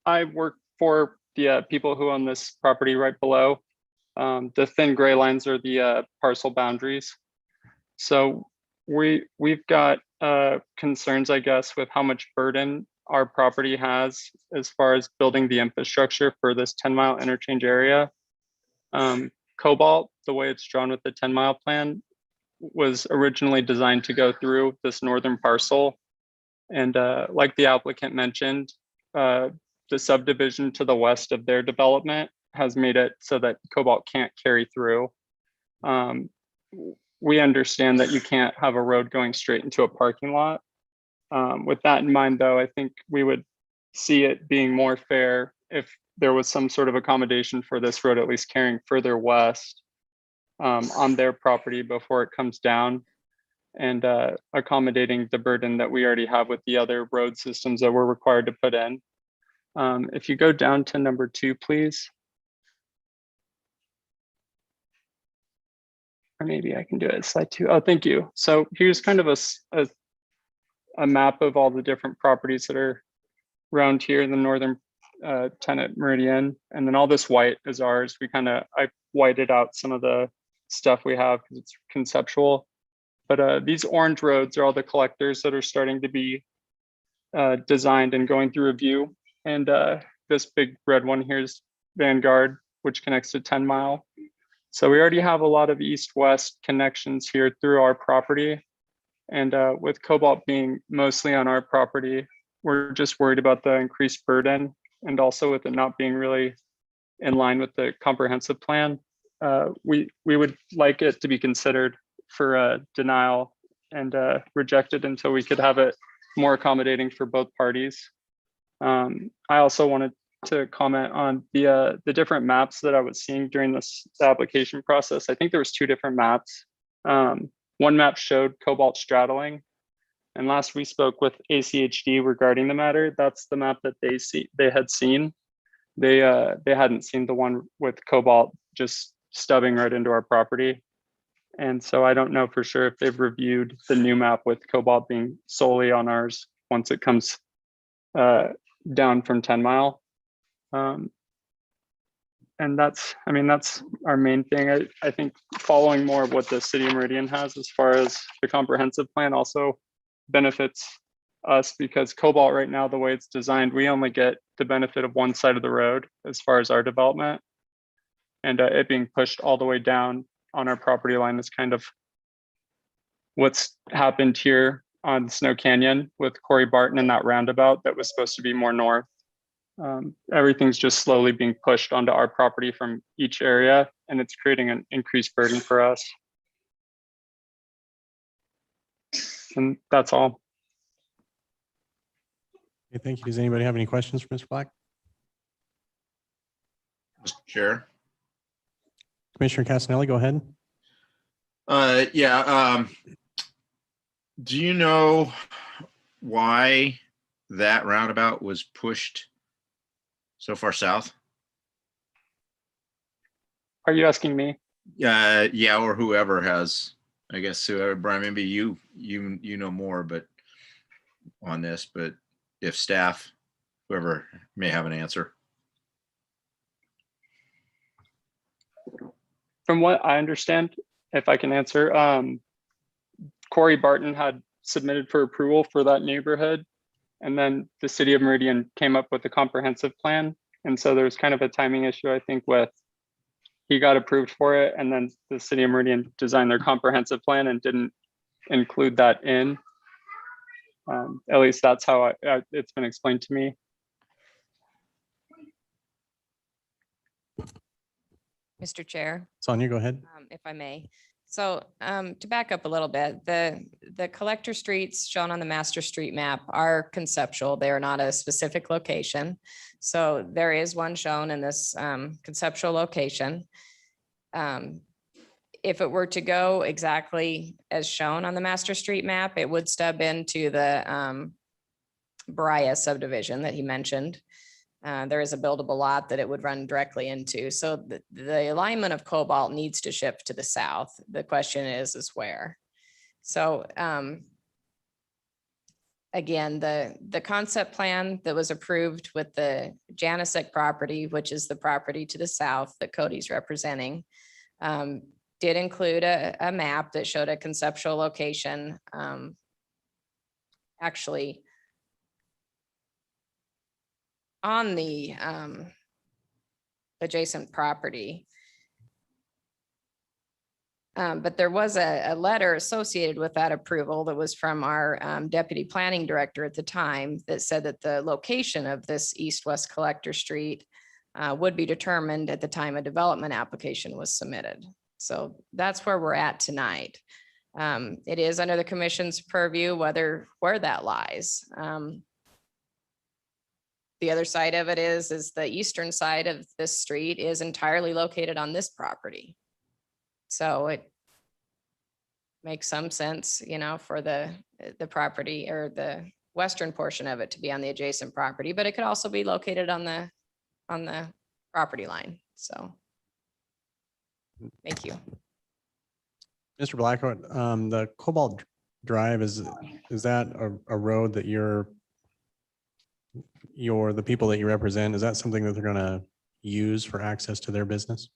I work for the people who own this property right below. The thin gray lines are the parcel boundaries. So we've got concerns, I guess, with how much burden our property has as far as building the infrastructure for this 10-mile interchange area. Cobalt, the way it's drawn with the 10-mile plan, was originally designed to go through this northern parcel. And like the applicant mentioned, the subdivision to the west of their development has made it so that Cobalt can't carry through. We understand that you can't have a road going straight into a parking lot. With that in mind, though, I think we would see it being more fair if there was some sort of accommodation for this road, at least carrying further west on their property before it comes down, and accommodating the burden that we already have with the other road systems that we're required to put in. If you go down to number 2, please. Or maybe I can do it as slide 2. Oh, thank you. So here's kind of a map of all the different properties that are around here in the northern tenant meridian. And then all this white is ours. I whited out some of the stuff we have because it's conceptual. But these orange roads are all the collectors that are starting to be designed and going through review. And this big red one here is Vanguard, which connects to 10-mile. So we already have a lot of east-west connections here through our property. And with Cobalt being mostly on our property, we're just worried about the increased burden, and also with it not being really in line with the comprehensive plan. We would like it to be considered for denial and rejected until we could have it more accommodating for both parties. I also wanted to comment on the different maps that I was seeing during this application process. I think there was 2 different maps. One map showed Cobalt straddling, and last we spoke with ACHD regarding the matter, that's the map that they had seen. They hadn't seen the one with Cobalt just stubbing right into our property. And so I don't know for sure if they've reviewed the new map with Cobalt being solely on ours once it comes down from 10 Mile. And that's our main thing. I think following more of what the city of Meridian has as far as the comprehensive plan also benefits us, because Cobalt right now, the way it's designed, we only get the benefit of one side of the road as far as our development. And it being pushed all the way down on our property line is kind of what's happened here on Snow Canyon with Corey Barton and that roundabout that was supposed to be more north. Everything's just slowly being pushed onto our property from each area, and it's creating an increased burden for us. And that's all. Okay, thank you. Does anybody have any questions for Mr. Black? Mr. Chair. Commissioner Casanelli, go ahead. Do you know why that roundabout was pushed so far south? Are you asking me? Yeah, or whoever has, I guess, whoever, Brian, maybe you know more, but on this, but if staff, whoever may have an answer. From what I understand, if I can answer, Corey Barton had submitted for approval for that neighborhood, and then the city of Meridian came up with a comprehensive plan. And so there's kind of a timing issue, I think, with he got approved for it, and then the city of Meridian designed their comprehensive plan and didn't include that in. At least that's how it's been explained to me. Mr. Chair. Sonia, go ahead. If I may. So to back up a little bit, the collector streets shown on the master street map are conceptual. They are not a specific location. So there is one shown in this conceptual location. If it were to go exactly as shown on the master street map, it would stub into the Bria subdivision that he mentioned. There is a buildable lot that it would run directly into. So the alignment of Cobalt needs to shift to the south. The question is where. So again, the concept plan that was approved with the Janicek property, which is the property to the south that Cody's representing, did include a map that showed a conceptual location. Actually, on the adjacent property. But there was a letter associated with that approval that was from our deputy planning director at the time that said that the location of this east-west collector street would be determined at the time a development application was submitted. So that's where we're at tonight. It is under the commission's purview where that lies. The other side of it is the eastern side of this street is entirely located on this property. So it makes some sense, for the property or the western portion of it to be on the adjacent property, but it could also be located on the property line. So thank you. Mr. Blackwood, the Cobalt Drive, is that a road that the people that you represent, is that something that they're going to use for access to their business?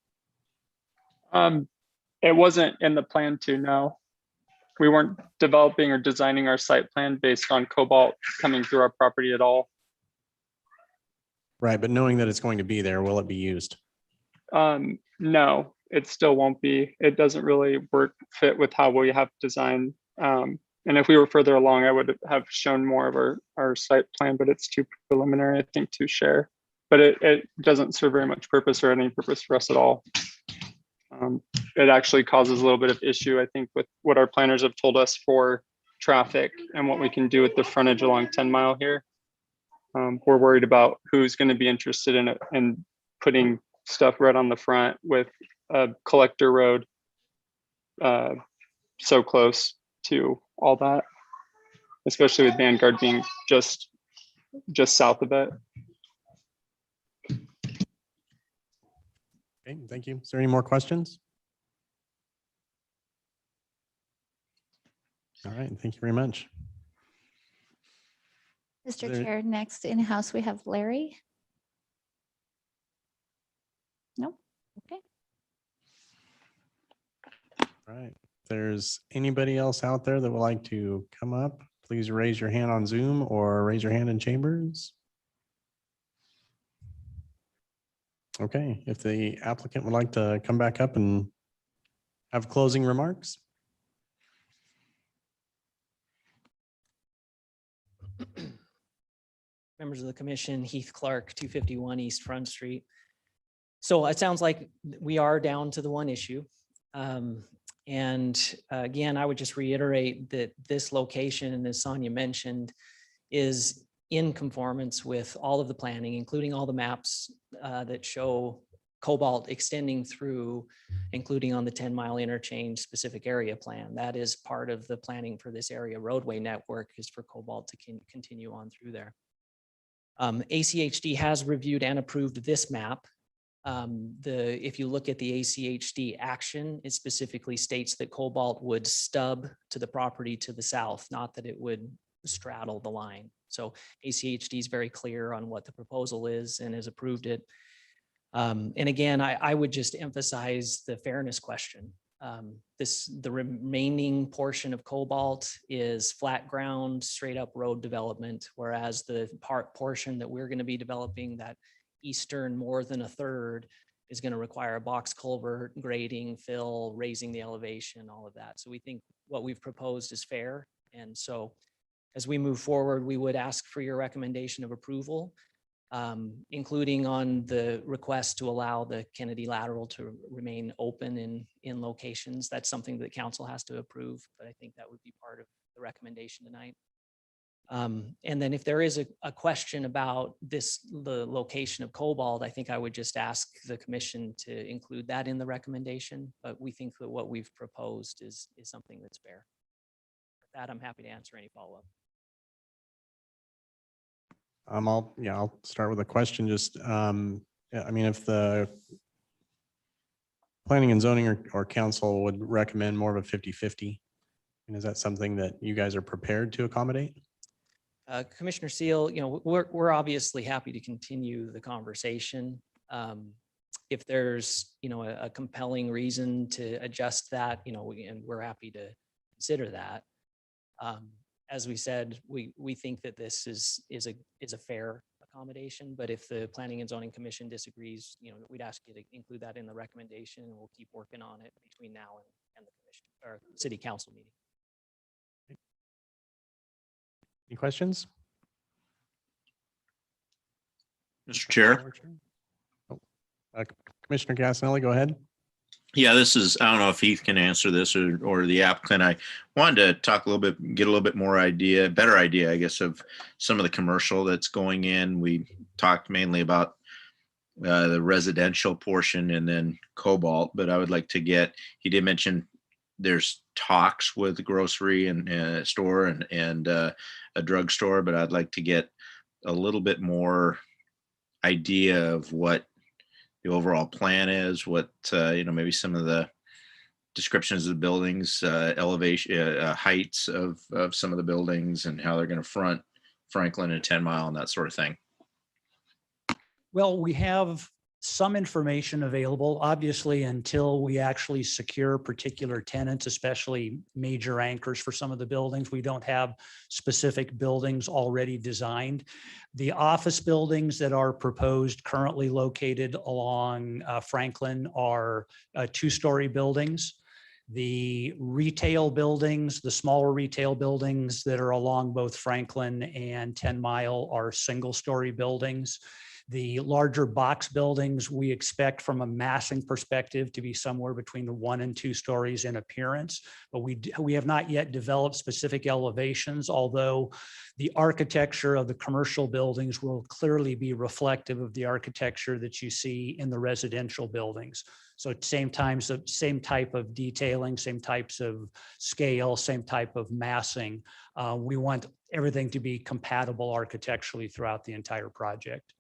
It wasn't in the plan to, no. We weren't developing or designing our site plan based on Cobalt coming through our property at all. Right, but knowing that it's going to be there, will it be used? No, it still won't be. It doesn't really fit with how we have designed. And if we were further along, I would have shown more of our site plan, but it's too preliminary, I think, to share. But it doesn't serve very much purpose or any purpose for us at all. It actually causes a little bit of issue, I think, with what our planners have told us for traffic and what we can do with the frontage along 10 Mile here. We're worried about who's going to be interested in it and putting stuff right on the front with a collector road so close to all that, especially with Vanguard being just south of it. Okay, thank you. Is there any more questions? All right, thank you very much. Mr. There- Chair, next in-house, we have Larry. Nope. Okay. All right. If there's anybody else out there that would like to come up, please raise your hand on Zoom or raise your hand in chambers. Okay, if the applicant would like to come back up and have closing remarks. Members of the commission, Heath Clark, 251 East Front Street. So it sounds like we are down to the one issue. And again, I would just reiterate that this location, and as Sonia mentioned, is in conformance with all of the planning, including all the maps that show Cobalt extending through, including on the 10-mile interchange specific area plan. That is part of the planning for this area roadway network, is for Cobalt to continue on through there. ACHD has reviewed and approved this map. If you look at the ACHD action, it specifically states that Cobalt would stub to the property to the south, not that it would straddle the line. So ACHD is very clear on what the proposal is and has approved it. And again, I would just emphasize the fairness question. The remaining portion of Cobalt is flat ground, straight up road development, whereas the portion that we're going to be developing, that eastern more than a third, is going to require a box culvert, grading, fill, raising the elevation, all of that. So we think what we've proposed is fair. And so as we move forward, we would ask for your recommendation of approval, including on the request to allow the Kennedy lateral to remain open in locations. That's something that council has to approve, but I think that would be part of the recommendation tonight. And then if there is a question about the location of Cobalt, I think I would just ask the commission to include that in the recommendation, but we think that what we've proposed is something that's fair. With that, I'm happy to answer any follow-up. I'll start with a question. Just, I mean, if the planning and zoning or council would recommend more of a 50-50, and is that something that you guys are prepared to accommodate? Commissioner Seal, we're obviously happy to continue the conversation. If there's, a compelling reason to adjust that, and we're happy to consider that. As we said, we think that this is a fair accommodation, but if the Planning and Zoning Commission disagrees, we'd ask you to include that in the recommendation, and we'll keep working on it between now and the commission or city council meeting. Any questions? Mr. Chair. Commissioner Gassinelli, go ahead. Yeah, this is, I don't know if Heath can answer this or the applicant. I wanted to talk a little bit, get a little bit more better idea, I guess, of some of the commercial that's going in. We talked mainly about the residential portion and then Cobalt, but I would like to get, he did mention there's talks with the grocery and store and a drugstore, but I'd like to get a little bit more idea of what the overall plan is, what, maybe some of the descriptions of the buildings, elevation, heights of some of the buildings and how they're going to front Franklin and 10 Mile and that sort of thing. Well, we have some information available, obviously, until we actually secure particular tenants, especially major anchors for some of the buildings. We don't have specific buildings already designed. The office buildings that are proposed currently located along Franklin are two-story buildings. The retail buildings, the smaller retail buildings that are along both Franklin and 10 Mile are single-story buildings. The larger box buildings, we expect from a massing perspective to be somewhere between the 1 and 2 stories in appearance, but we have not yet developed specific elevations, although the architecture of the commercial buildings will clearly be reflective of the architecture that you see in the residential buildings. So same type of detailing, same types of scale, same type of massing. We want everything to be compatible architecturally throughout the entire project.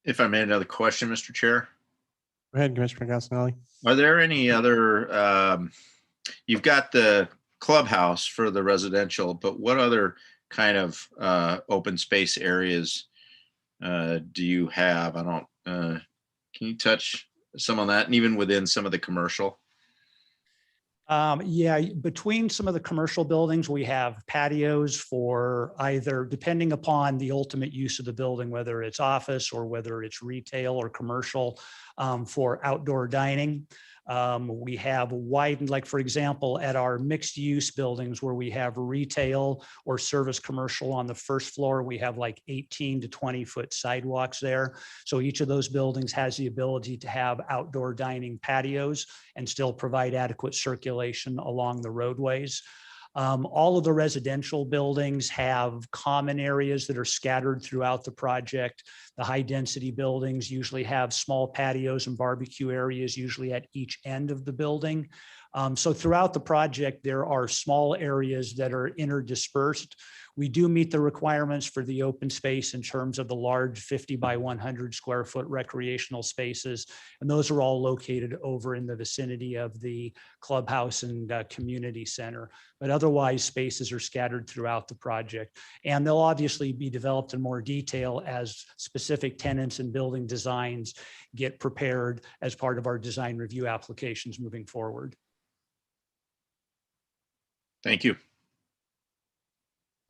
If I may, another question, Mr. Chair. Go ahead, Commissioner Casanelli. Are there any other, you've got the clubhouse for the residential, but what other kind of open space areas do you have? I don't, can you touch some on that, and even within some of the commercial? Yeah, between some of the commercial buildings, we have patios for either, depending upon the ultimate use of the building, whether it's office or whether it's retail or commercial, for outdoor dining. We have widened, like for example, at our mixed use buildings where we have retail or service commercial on the first floor, we have like 18 to 20-foot sidewalks there. So each of those buildings has the ability to have outdoor dining patios and still provide adequate circulation along the roadways. All of the residential buildings have common areas that are scattered throughout the project. The high density buildings usually have small patios and barbecue areas, usually at each end of the building. So throughout the project, there are small areas that are interdispersed. We do meet the requirements for the open space in terms of the large 50 by 100 square foot recreational spaces. And those are all located over in the vicinity of the clubhouse and community center. But otherwise, spaces are scattered throughout the project. And they'll obviously be developed in more detail as specific tenants and building designs get prepared as part of our design review applications moving forward. Thank you.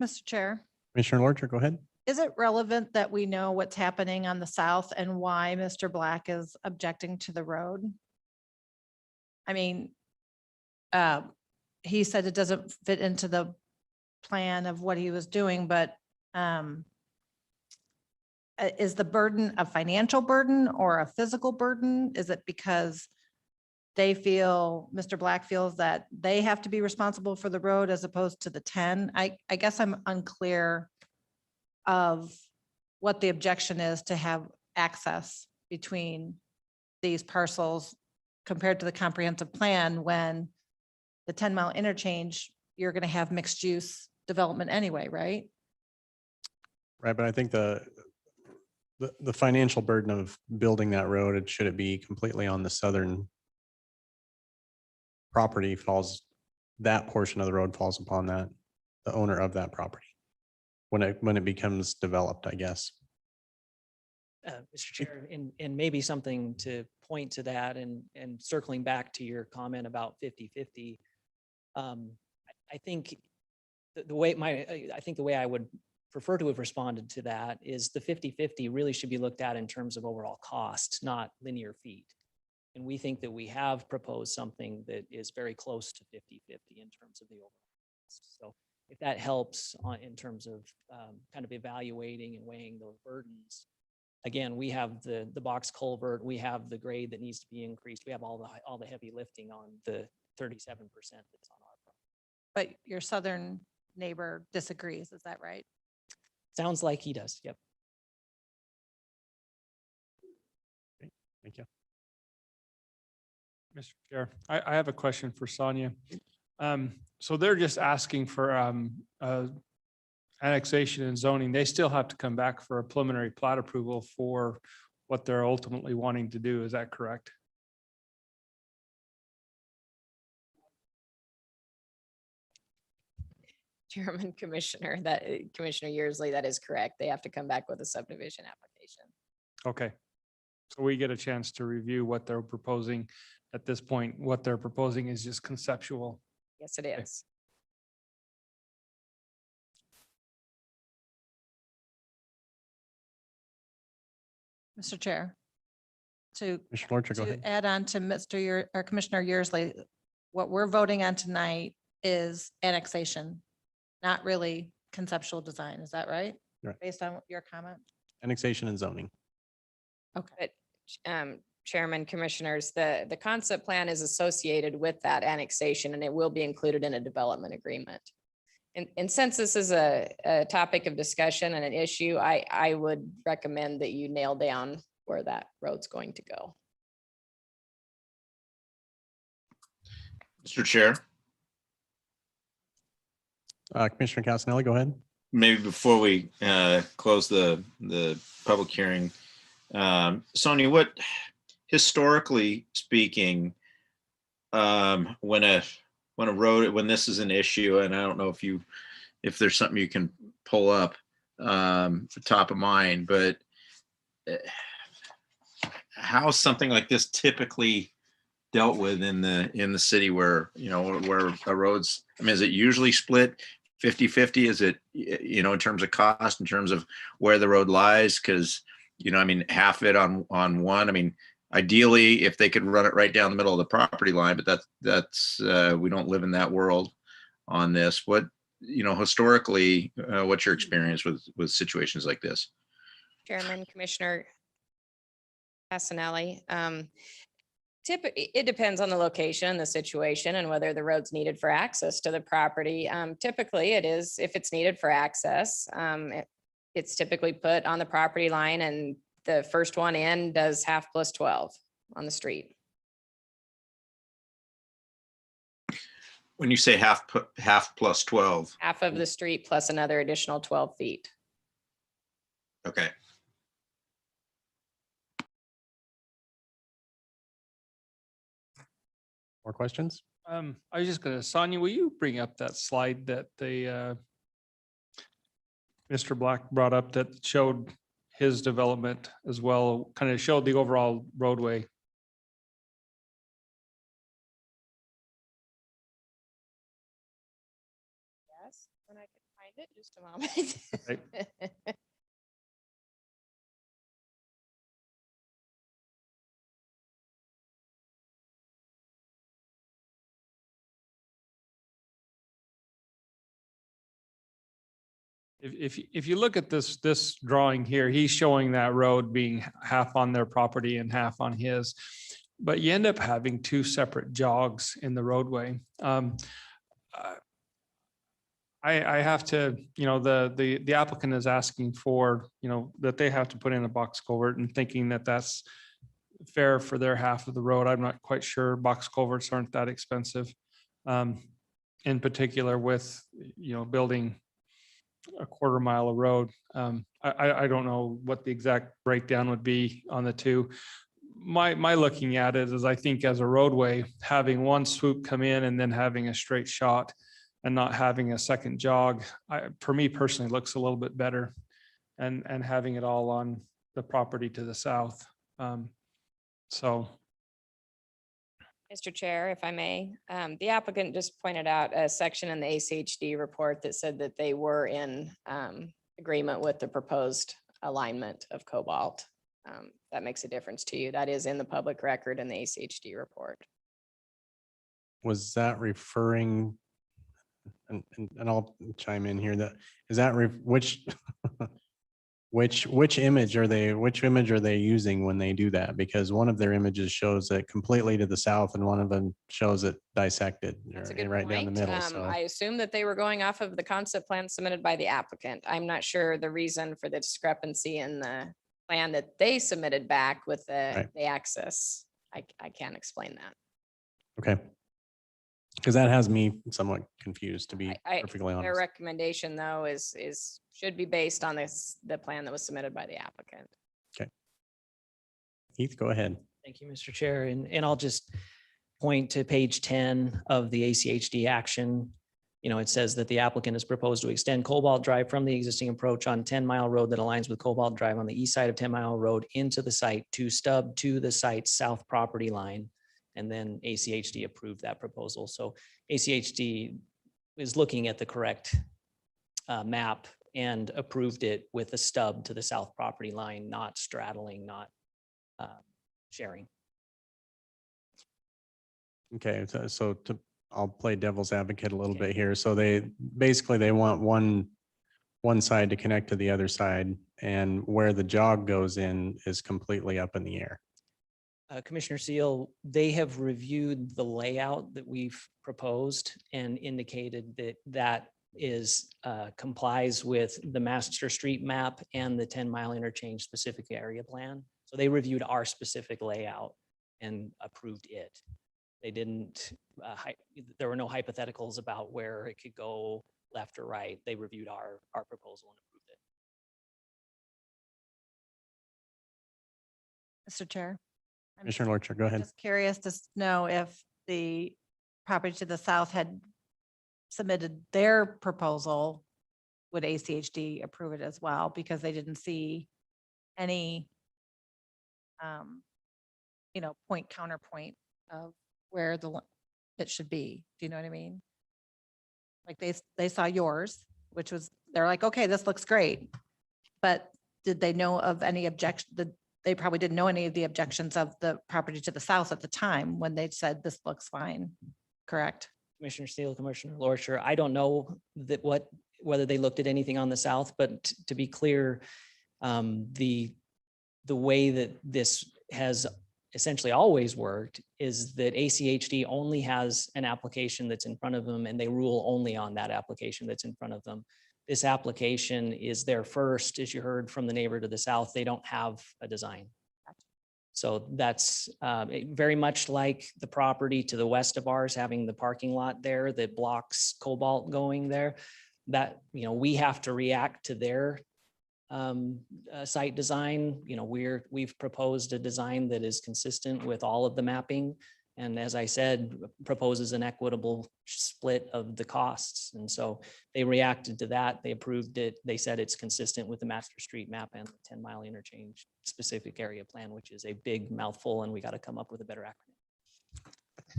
Mr. Chair, Commissioner Lorcher, go ahead. is it relevant that we know what's happening on the south and why Mr. Black is objecting to the road? I mean, he said it doesn't fit into the plan of what he was doing, but is the burden a financial burden or a physical burden? Is it because they feel, Mr. Black feels that they have to be responsible for the road as opposed to the 10? I guess I'm unclear of what the objection is to have access between these parcels compared to the comprehensive plan when the 10-mile interchange, you're going to have mixed use development anyway, right? Right, but I think the financial burden of building that road, should it be completely on the southern property, falls, that portion of the road falls upon the owner of that property when it becomes developed, I guess. Mr. Chair, and maybe something to point to that and circling back to your comment about 50-50. I think the way I would prefer to have responded to that is the 50-50 really should be looked at in terms of overall cost, not linear feet. And we think that we have proposed something that is very close to 50-50 in terms of the overall cost. So if that helps in terms of kind of evaluating and weighing those burdens, again, we have the box culvert, we have the grade that needs to be increased, we have all the heavy lifting on the 37% that's on our property. But your southern neighbor disagrees, is that right? Sounds like he does, yep. Thank you. Mr. Chair, I have a question for Sonia. So they're just asking for annexation and zoning. They still have to come back for a preliminary plat approval for what they're ultimately wanting to do. Is that correct? Chairman, Commissioner Yearsley, that is correct. They have to come back with a subdivision application. Okay. So we get a chance to review what they're proposing. At this point, what they're proposing is just conceptual. Yes, it is. Mr. Chair, to Commissioner Lorcher, go ahead. add on to Commissioner Yearsley, what we're voting on tonight is annexation, not really conceptual design. Is that right? Right. Based on your comment? Annexation and zoning. Okay. Chairman, Commissioners, the concept plan is associated with that annexation and it will be included in a development agreement. And since this is a topic of discussion and an issue, I would recommend that you nail down where that road's going to go. Mr. Chair. Commissioner Casanelli, go ahead. Maybe before we close the public hearing, Sonia, what historically speaking, when this is an issue, and I don't know if there's something you can pull up top of mind, but how something like this typically dealt with in the city where a road's, I mean, is it usually split 50-50? Is it, in terms of cost, in terms of where the road lies? Because, I mean, half it on one, I mean, ideally, if they could run it right down the middle of the property line, but that's we don't live in that world on this. What, historically, what's your experience with situations like this? Chairman, Commissioner Passanelli. It depends on the location and the situation and whether the road's needed for access to the property. Typically it is, if it's needed for access, it's typically put on the property line, and the first one in does half plus 12 on the street. When you say half plus 12. Half of the street plus another additional 12 feet. Okay. More questions? I was just gonna, Sonia, will you bring up that slide that Mr. Black brought up that showed his development as well, kind of showed the overall roadway? Yes, when I can find it, just a moment. If you look at this drawing here, he's showing that road being half on their property and half on his, but you end up having two separate jogs in the roadway. I have to, the applicant is asking for, that they have to put in a box culvert, and thinking that that's fair for their half of the road. I'm not quite sure. Box culverts aren't that expensive. In particular with, building a quarter mile of road. I don't know what the exact breakdown would be on the two. My looking at it is, I think as a roadway, having one swoop come in and then having a straight shot and not having a second jog, for me personally, looks a little bit better, and having it all on the property to the south. So. Mr. Chair, if I may, the applicant just pointed out a section in the ACHD report that said that they were in agreement with the proposed alignment of Cobalt. That makes a difference to you. That is in the public record in the ACHD report. Was that referring, and I'll chime in here, that is that which image are they using when they do that? Because one of their images shows it completely to the south and one of them shows it dissected That's a good right down the point. middle. So I assume that they were going off of the concept plan submitted by the applicant. I'm not sure the reason for the discrepancy in the plan that they submitted back with the access. I can't explain that. okay. Because that has me somewhat confused, to be perfectly honest. Their recommendation, though, should be based on the plan that was submitted by the applicant. Okay. Heath, go ahead. Thank you, Mr. Chair. And I'll just point to page 10 of the ACHD action. It says that the applicant has proposed to extend Cobalt Drive from the existing approach on 10 Mile Road that aligns with Cobalt Drive on the east side of 10 Mile Road into the site to stub to the site's south property line. And then ACHD approved that proposal. So ACHD is looking at the correct map and approved it with a stub to the south property line, not straddling, not sharing. Okay, so I'll play devil's advocate a little bit here. So they want one side to connect to the other side, and where the jog goes in is completely up in the air. Commissioner Seal, they have reviewed the layout that we've proposed and indicated that is complies with the master street map and the 10 Mile interchange specific area plan. So they reviewed our specific layout and approved it. They didn't, there were no hypotheticals about where it could go left or right. They reviewed our proposal and approved it. Mr. Chair, Commissioner Lorcher, go ahead. Just curious to know if the property to the south had submitted their proposal, would ACHD approve it as well? Because they didn't see any, point counterpoint of where it should be. Do you know what I mean? Like they saw yours, which was, they're like, okay, this looks great. But did they know of any objection? They probably didn't know any of the objections of the property to the south at the time when they said this looks fine, correct? Commissioner Steele, Commissioner Lorcher, I don't know whether they looked at anything on the south, but to be clear, the way that this has essentially always worked is that ACHD only has an application that's in front of them and they rule only on that application that's in front of them. This application is their first, as you heard from the neighbor to the south, they don't have a design. So that's very much like the property to the west of ours, having the parking lot there that blocks Cobalt going there. That, we have to react to their site design. We've proposed a design that is consistent with all of the mapping. And as I said, proposes an equitable split of the costs. And so they reacted to that. They approved it. They said it's consistent with the master street map and the 10-mile interchange specific area plan, which is a big mouthful, and we got to come up with a better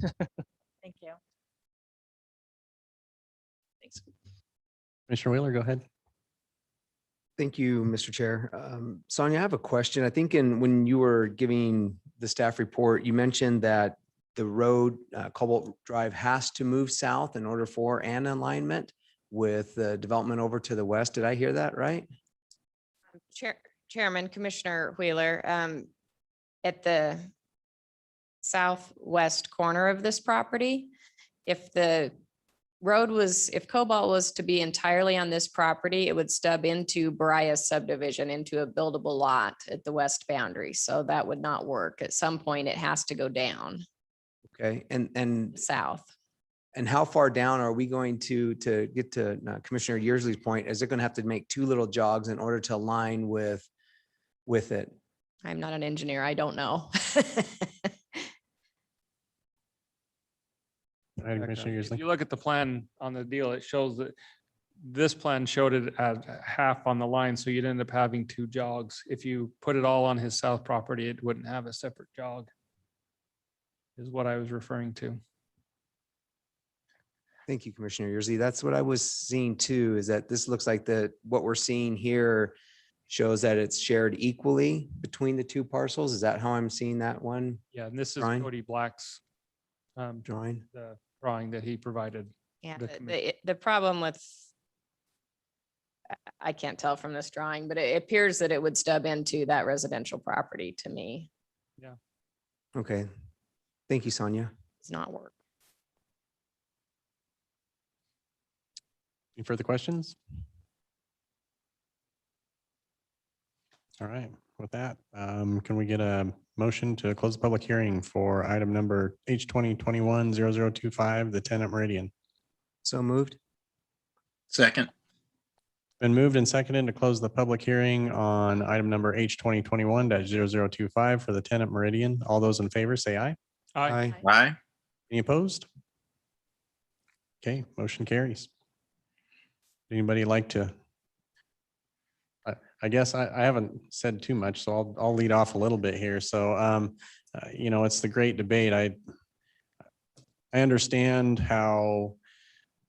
acronym. Thank you. Thanks. Commissioner Wheeler, go ahead. Thank you, Mr. Chair. Sonia, I have a question. I think when you were giving the staff report, you mentioned that the road, Cobalt Drive, has to move south in order for an alignment with the development over to the west. Did I hear that right? Chairman, Commissioner Wheeler, at the southwest corner of this property, if Cobalt was to be entirely on this property, it would stub into Bria's subdivision into a buildable lot at the west boundary. So that would not work. At some point, it has to go down. Okay, and south. And how far down are we going to get to Commissioner Yearsley's point? Is it going to have to make two little jogs in order to align with it? I'm not an engineer. I don't know. If you look at the plan on the deal, it shows that this plan showed it at half on the line, so you'd end up having two jogs. If you put it all on his south property, it wouldn't have a separate jog, is what I was referring to. Thank you, Commissioner Yearsley. That's what I was seeing too, is that this looks like what we're seeing here shows that it's shared equally between the two parcels. Is that how I'm seeing that one? Yeah, and this is drawing? Cody Black's Drawing. the drawing that he provided. Yeah, the commission. the problem with, I can't tell from this drawing, but it appears that it would stub into that residential property to me. Yeah. Okay. Thank you, Sonia. Does not work. Any further questions? All right, with that, can we get a motion to close the public hearing for item number H 2021-0025, the tenant Meridian? So moved. Second. Been moved and seconded to close the public hearing on item number H 2021-0025 for the tenant Meridian. All those in favor say aye. Aye. Aye. Any opposed? Okay, motion carries. Anybody like to? I guess I haven't said too much, so I'll lead off a little bit here. So, it's the great debate. I understand how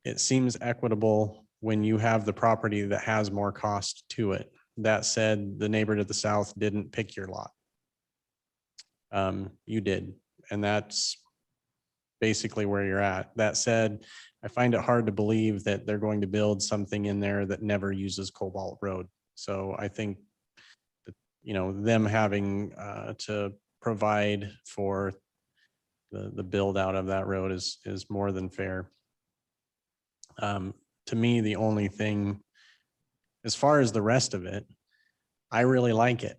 it seems equitable when you have the property that has more cost to it. That said, the neighbor to the south didn't pick your lot. You did, and that's basically where you're at. That said, I find it hard to believe that they're going to build something in there that never uses Cobalt Road. So I think that, them having to provide for the build out of that road is more than fair. To me, the only thing, as far as the rest of it, I really like it.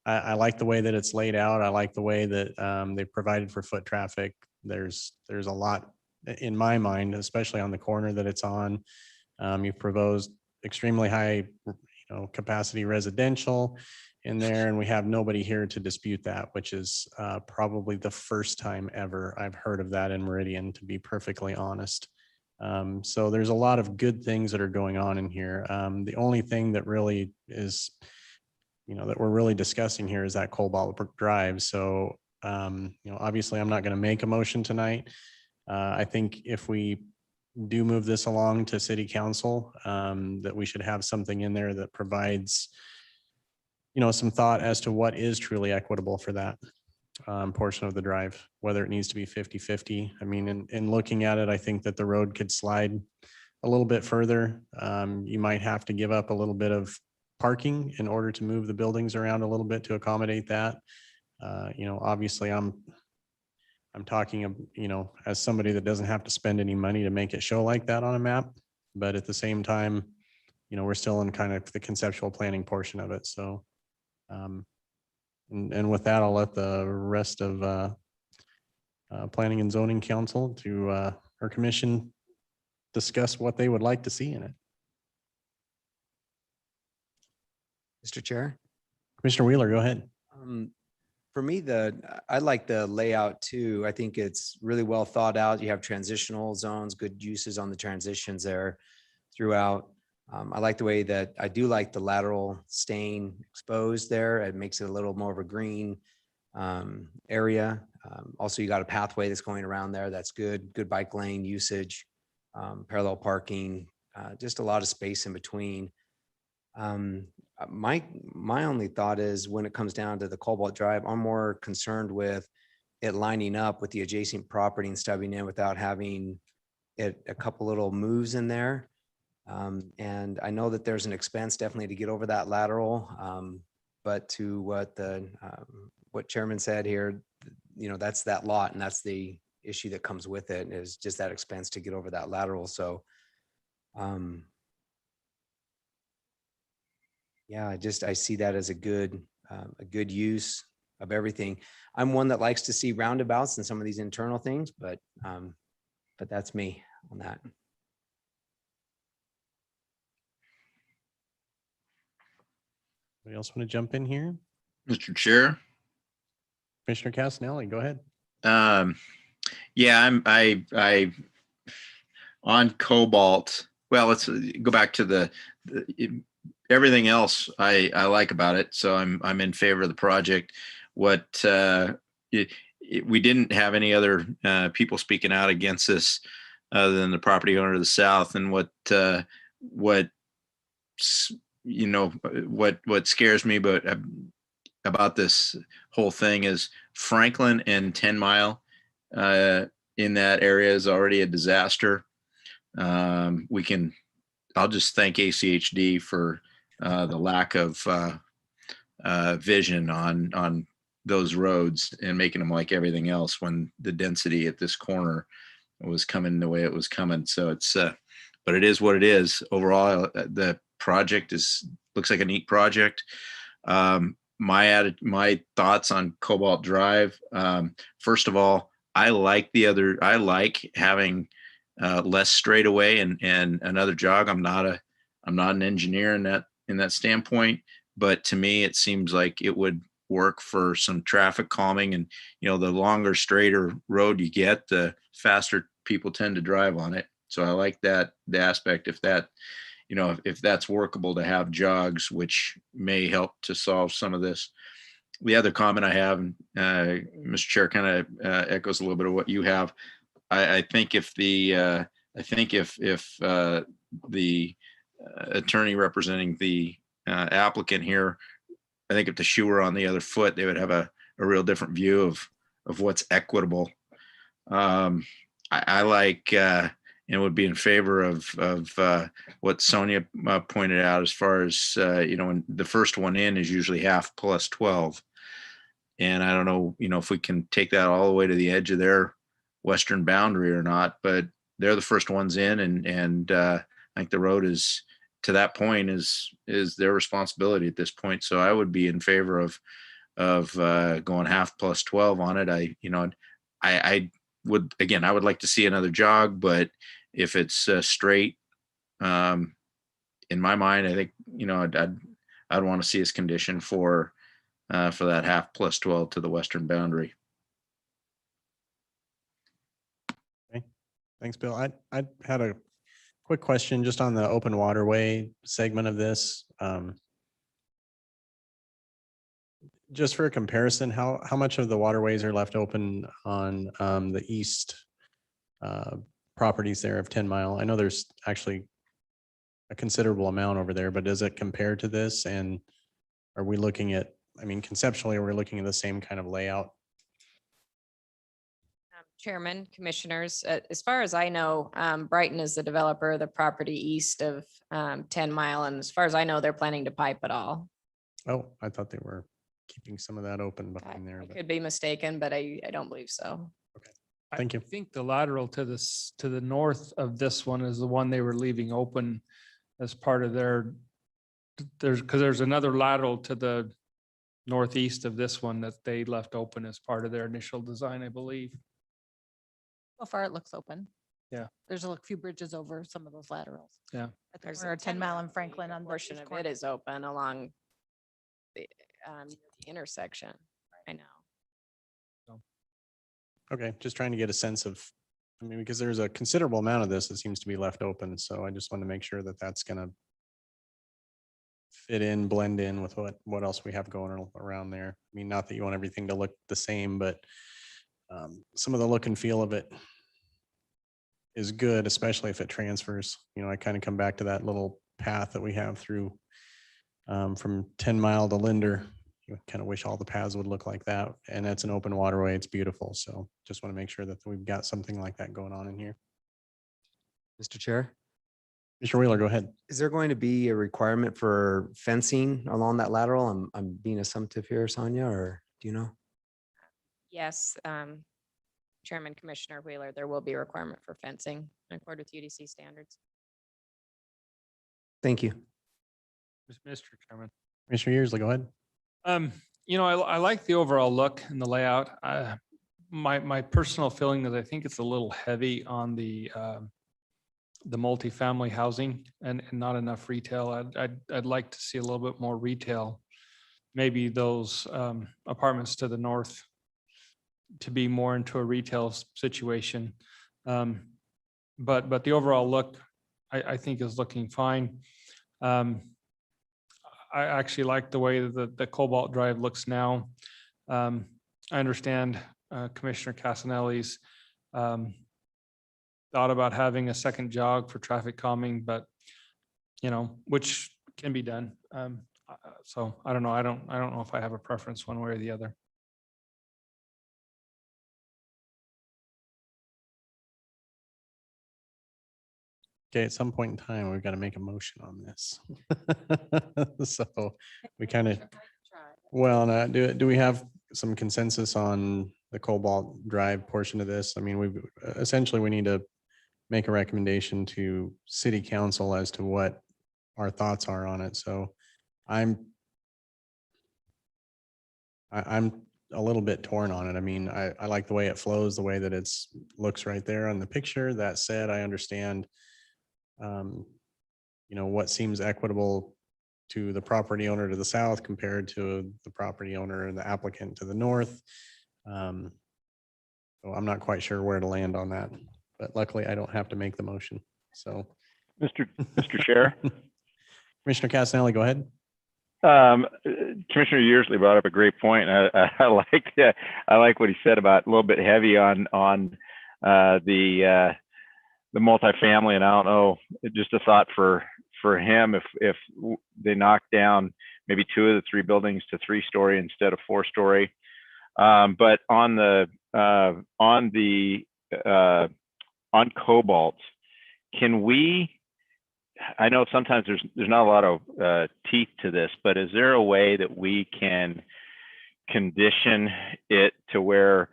I like the way that it's laid out. I like the way that they provided for foot traffic. There's a lot in my mind, especially on the corner that it's on. You've proposed extremely high, capacity residential. in there, and we have nobody here to dispute that, which is probably the first time ever I've heard of that in Meridian, to be perfectly honest. So there's a lot of good things that are going on in here. The only thing that really is, that we're really discussing here is that Cobalt Drive. So, obviously I'm not going to make a motion tonight. I think if we do move this along to city council, that we should have something in there that provides, some thought as to what is truly equitable for that portion of the drive, whether it needs to be 50-50. I mean, in looking at it, I think that the road could slide a little bit further. You might have to give up a little bit of parking in order to move the buildings around a little bit to accommodate that. Obviously I'm talking, as somebody that doesn't have to spend any money to make it show like that on a map. But at the same time, we're still in kind of the conceptual planning portion of it. So, and with that, I'll let the rest of Planning and Zoning Council to our commission discuss what they would like to see in it. Mr. Chair. Commissioner Wheeler, go ahead. For me, I like the layout too. I think it's really well thought out. You have transitional zones, good uses on the transitions there throughout. I like the way that I do like the lateral stain exposed there. It makes it a little more of a green area. Also, you got a pathway that's going around there. That's good. Good bike lane usage, parallel parking, just a lot of space in between. My only thought is when it comes down to the Cobalt Drive, I'm more concerned with it lining up with the adjacent property and stubbing in without having it a couple little moves in there. And I know that there's an expense definitely to get over that lateral. But to what Chairman said here, that's that lot, and that's the issue that comes with it, is just that expense to get over that lateral. So yeah, I see that as a good use of everything. I'm one that likes to see roundabouts and some of these internal things, but that's me on that. Anybody else want to jump in here? Mr. Chair. Commissioner Casanelli, go ahead. Yeah, I on Cobalt. Well, let's go back to everything else I like about it. So I'm in favor of the project. We didn't have any other people speaking out against this other than the property owner to the south. And what scares me about this whole thing is Franklin and 10 Mile in that area is already a disaster. I'll just thank ACHD for the lack of vision on those roads and making them like everything else when the density at this corner was coming the way it was coming. So it's, but it is what it is. Overall, the project looks like a neat project. My thoughts on Cobalt Drive. First of all, I like having less straightaway and another jog. I'm not an engineer in that standpoint, but to me, it seems like it would work for some traffic calming, and the longer, straighter road you get, the faster people tend to drive on it. So I like the aspect, if that's workable, to have jogs, which may help to solve some of this. The other comment I have, Mr. Chair, kind of echoes a little bit of what you have. I think if the attorney representing the applicant here, I think if the shoe were on the other foot, they would have a real different view of what's equitable. I like and would be in favor of what Sonia pointed out, as far as when the first one in is usually half plus 12, and I don't know if we can take that all the way to the edge of their western boundary or not, but they're the first ones in, and I think the road is, to that point, is their responsibility at this point. So I would be in favor of going half plus 12 on it. I would like to see another jog, but if it's straight, in my mind, I think I'd want to see as condition for that half plus 12 to the western boundary. Okay, thanks, Bill. I had a quick question just on the open waterway segment of this. Just for a comparison, how much of the waterways are left open on the east properties there of 10 Mile? I know there's actually a considerable amount over there, but does it compare to this? And are we looking at, I mean, conceptually, we're looking at the same kind of layout? Chairman, commissioners, as far as I know, Brighton is the developer of the property east of 10 Mile. And as far as I know, they're planning to pipe it all. Oh, I thought they were keeping some of that open behind there. I But could be mistaken, but I don't believe so. thank you. I think the lateral to this, to the north of this one is the one they were leaving open as part of their, there's another lateral to the northeast of this one that they left open as part of their initial design, I believe. So far, it looks open. Yeah. There's a few bridges over some of those laterals. Yeah. At the There's corner of 10 Mile and Franklin on the Portion east of corner. it is open along the intersection. I know. Okay, just trying to get a sense of, I mean, because there's a considerable amount of this that seems to be left open. So I just want to make sure that that's going to fit in, blend in with what else we have going around there. I mean, not that you want everything to look the same, but some of the look and feel of it is good, especially if it transfers. You know, I kind of come back to that little path that we have through from 10 Mile to Linder. You kind of wish all the paths would look like that. And it's an open waterway. It's beautiful. So just want to make sure that we've got something like that going on in here. Mr. Chair, Mr. Wheeler, go ahead. is there going to be a requirement for fencing along that lateral? I'm being assumptive here, Sonia, or do you know? Yes, Chairman Commissioner Wheeler, there will be a requirement for fencing in accordance with UDC standards. Thank you. Mr. Chairman. Mr. Yearsley, go ahead. You know, I like the overall look and the layout. My personal feeling is I think it's a little heavy on the multifamily housing and not enough retail. I'd like to see a little bit more retail. Maybe those apartments to the north to be more into a retail situation. But the overall look, I think is looking fine. I actually like the way that the Cobalt Drive looks now. I understand Commissioner Casanelli's thought about having a second jog for traffic calming, but you know, which can be done. So I don't know. I don't know if I have a preference one way or the other. Okay, at some point in time, we've got to make a motion on this. So we kind of, well, now, do we have some consensus on the Cobalt Drive portion of this? I mean, we've essentially, we need to make a recommendation to city council as to what our thoughts are on it. So I'm a little bit torn on it. I mean, I like the way it flows, the way that it's looks right there on the picture. That said, I understand you know, what seems equitable to the property owner to the south compared to the property owner and the applicant to the north. So I'm not quite sure where to land on that, but luckily I don't have to make the motion. So, Mr. Chair. Commissioner Casanelli, go ahead. Commissioner Yearsley brought up a great point. I like what he said about a little bit heavy on the multifamily, and I don't know, just a thought for him, if they knock down maybe 2 of the 3 buildings to 3-story instead of 4-story. But on Cobalt, can we, I know sometimes there's not a lot of teeth to this, but is there a way that we can condition it to where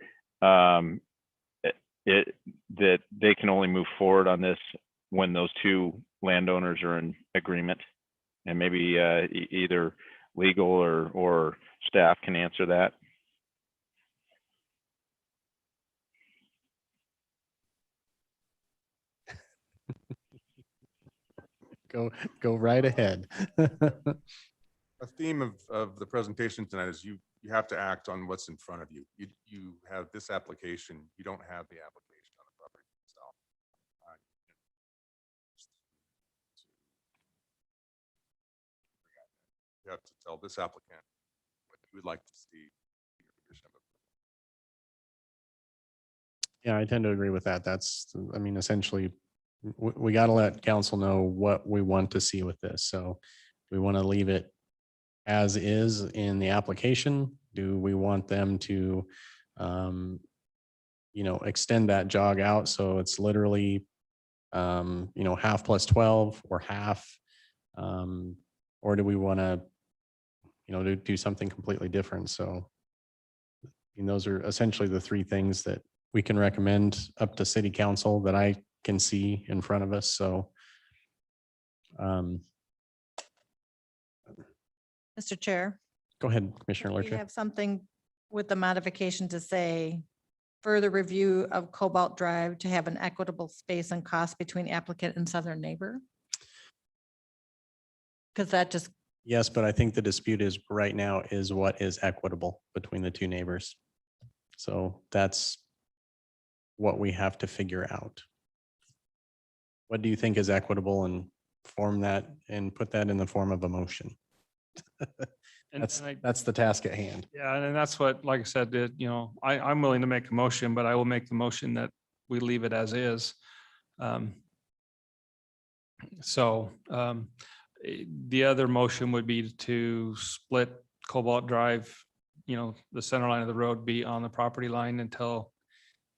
that they can only move forward on this when those 2 landowners are in agreement? And maybe either legal or staff can answer that. Go right ahead. a theme of the presentation tonight is you have to act on what's in front of you. You have this application, you don't have the application on the property itself. You have to tell this applicant what you would like to see. in your condition of Yeah, I tend to agree with that. That's, I mean, essentially, we got to let council know what we want to see with this. So we want to leave it as is in the application. Do we want them to, extend that jog out? So it's literally, half plus 12 or half, or do we want to, do something completely different? So those are essentially the three things that we can recommend up to city council that I can see in front of us. So Mr. Chair. go ahead, Commissioner We Lurcher. have something with the modification to say further review of Cobalt Drive to have an equitable space and cost between applicant and southern neighbor. Because that just, Yes, but I think the dispute is right now is what is equitable between the two neighbors. So that's what we have to figure out. What do you think is equitable, and form that and put that in the form of a motion? That's the task at hand. Yeah, and that's what, like I said, I'm willing to make a motion, but I will make the motion that we leave it as is. The other motion would be to split Cobalt Drive, the center line of the road be on the property line until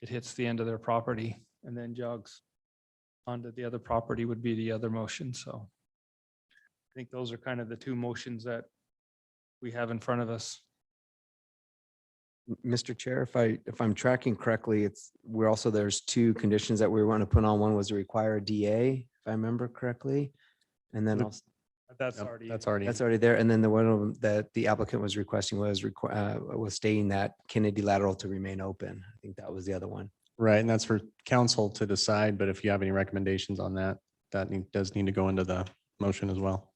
it hits the end of their property, and then jogs onto the other property would be the other motion. So I think those are kind of the two motions that we have in front of us. Mr. Chair, if I'm tracking correctly, there's two conditions that we want to put on. One was to require a DA, if I remember correctly. And then also, That's already there. And then the one of them that the applicant was requesting was stating that Kennedy lateral to remain open. I think that was the other one. Right, and that's for council to decide, but if you have any recommendations on that, does need to go into the motion as well.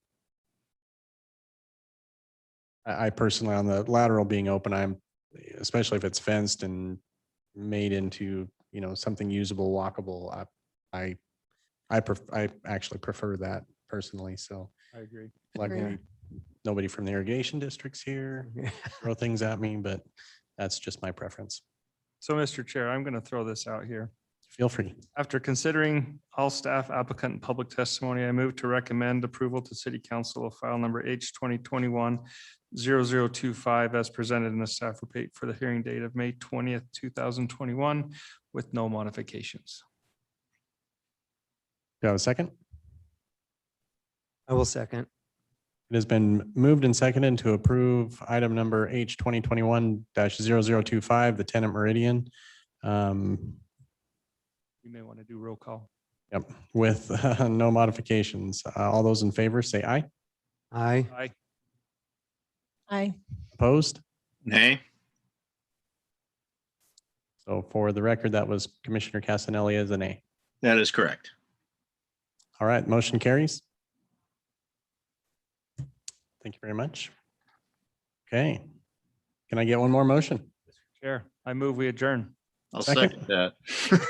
I personally, on the lateral being open, especially if it's fenced and made into, something usable, walkable, I actually prefer that personally, so. I agree. Luckily, nobody from the irrigation districts here throw things at me, but that's just my preference. So, Mr. Chair, I'm going to throw this out here. Feel free. After considering all staff, applicant, and public testimony, I move to recommend approval to City Council of file number H 2021-0025 as presented in the staff report for the hearing date of May 20th, 2021, with no modifications. Do you have a second? I will second. It has been moved and seconded to approve item number H 2021-0025, the tenant meridian. You may want to do roll call. Yep, with no modifications. All those in favor say aye. Aye. Aye. Aye. Opposed? Nay. So for the record, that was Commissioner Casanelli as an A. That is correct. All right, motion carries. Thank you very much. Okay. Can I get one more motion? Chair, I move we adjourn. I'll Second. second that.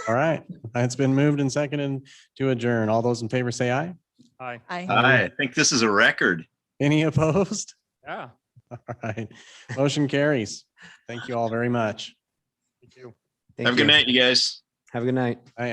All right, it's been moved and seconded to adjourn. All those in favor say aye. Aye. Aye. I think this is a record. Any opposed? Yeah. All right, motion carries. Thank you all very much. Thank you. Thank Have a good you. night, you guys. Have a good night. I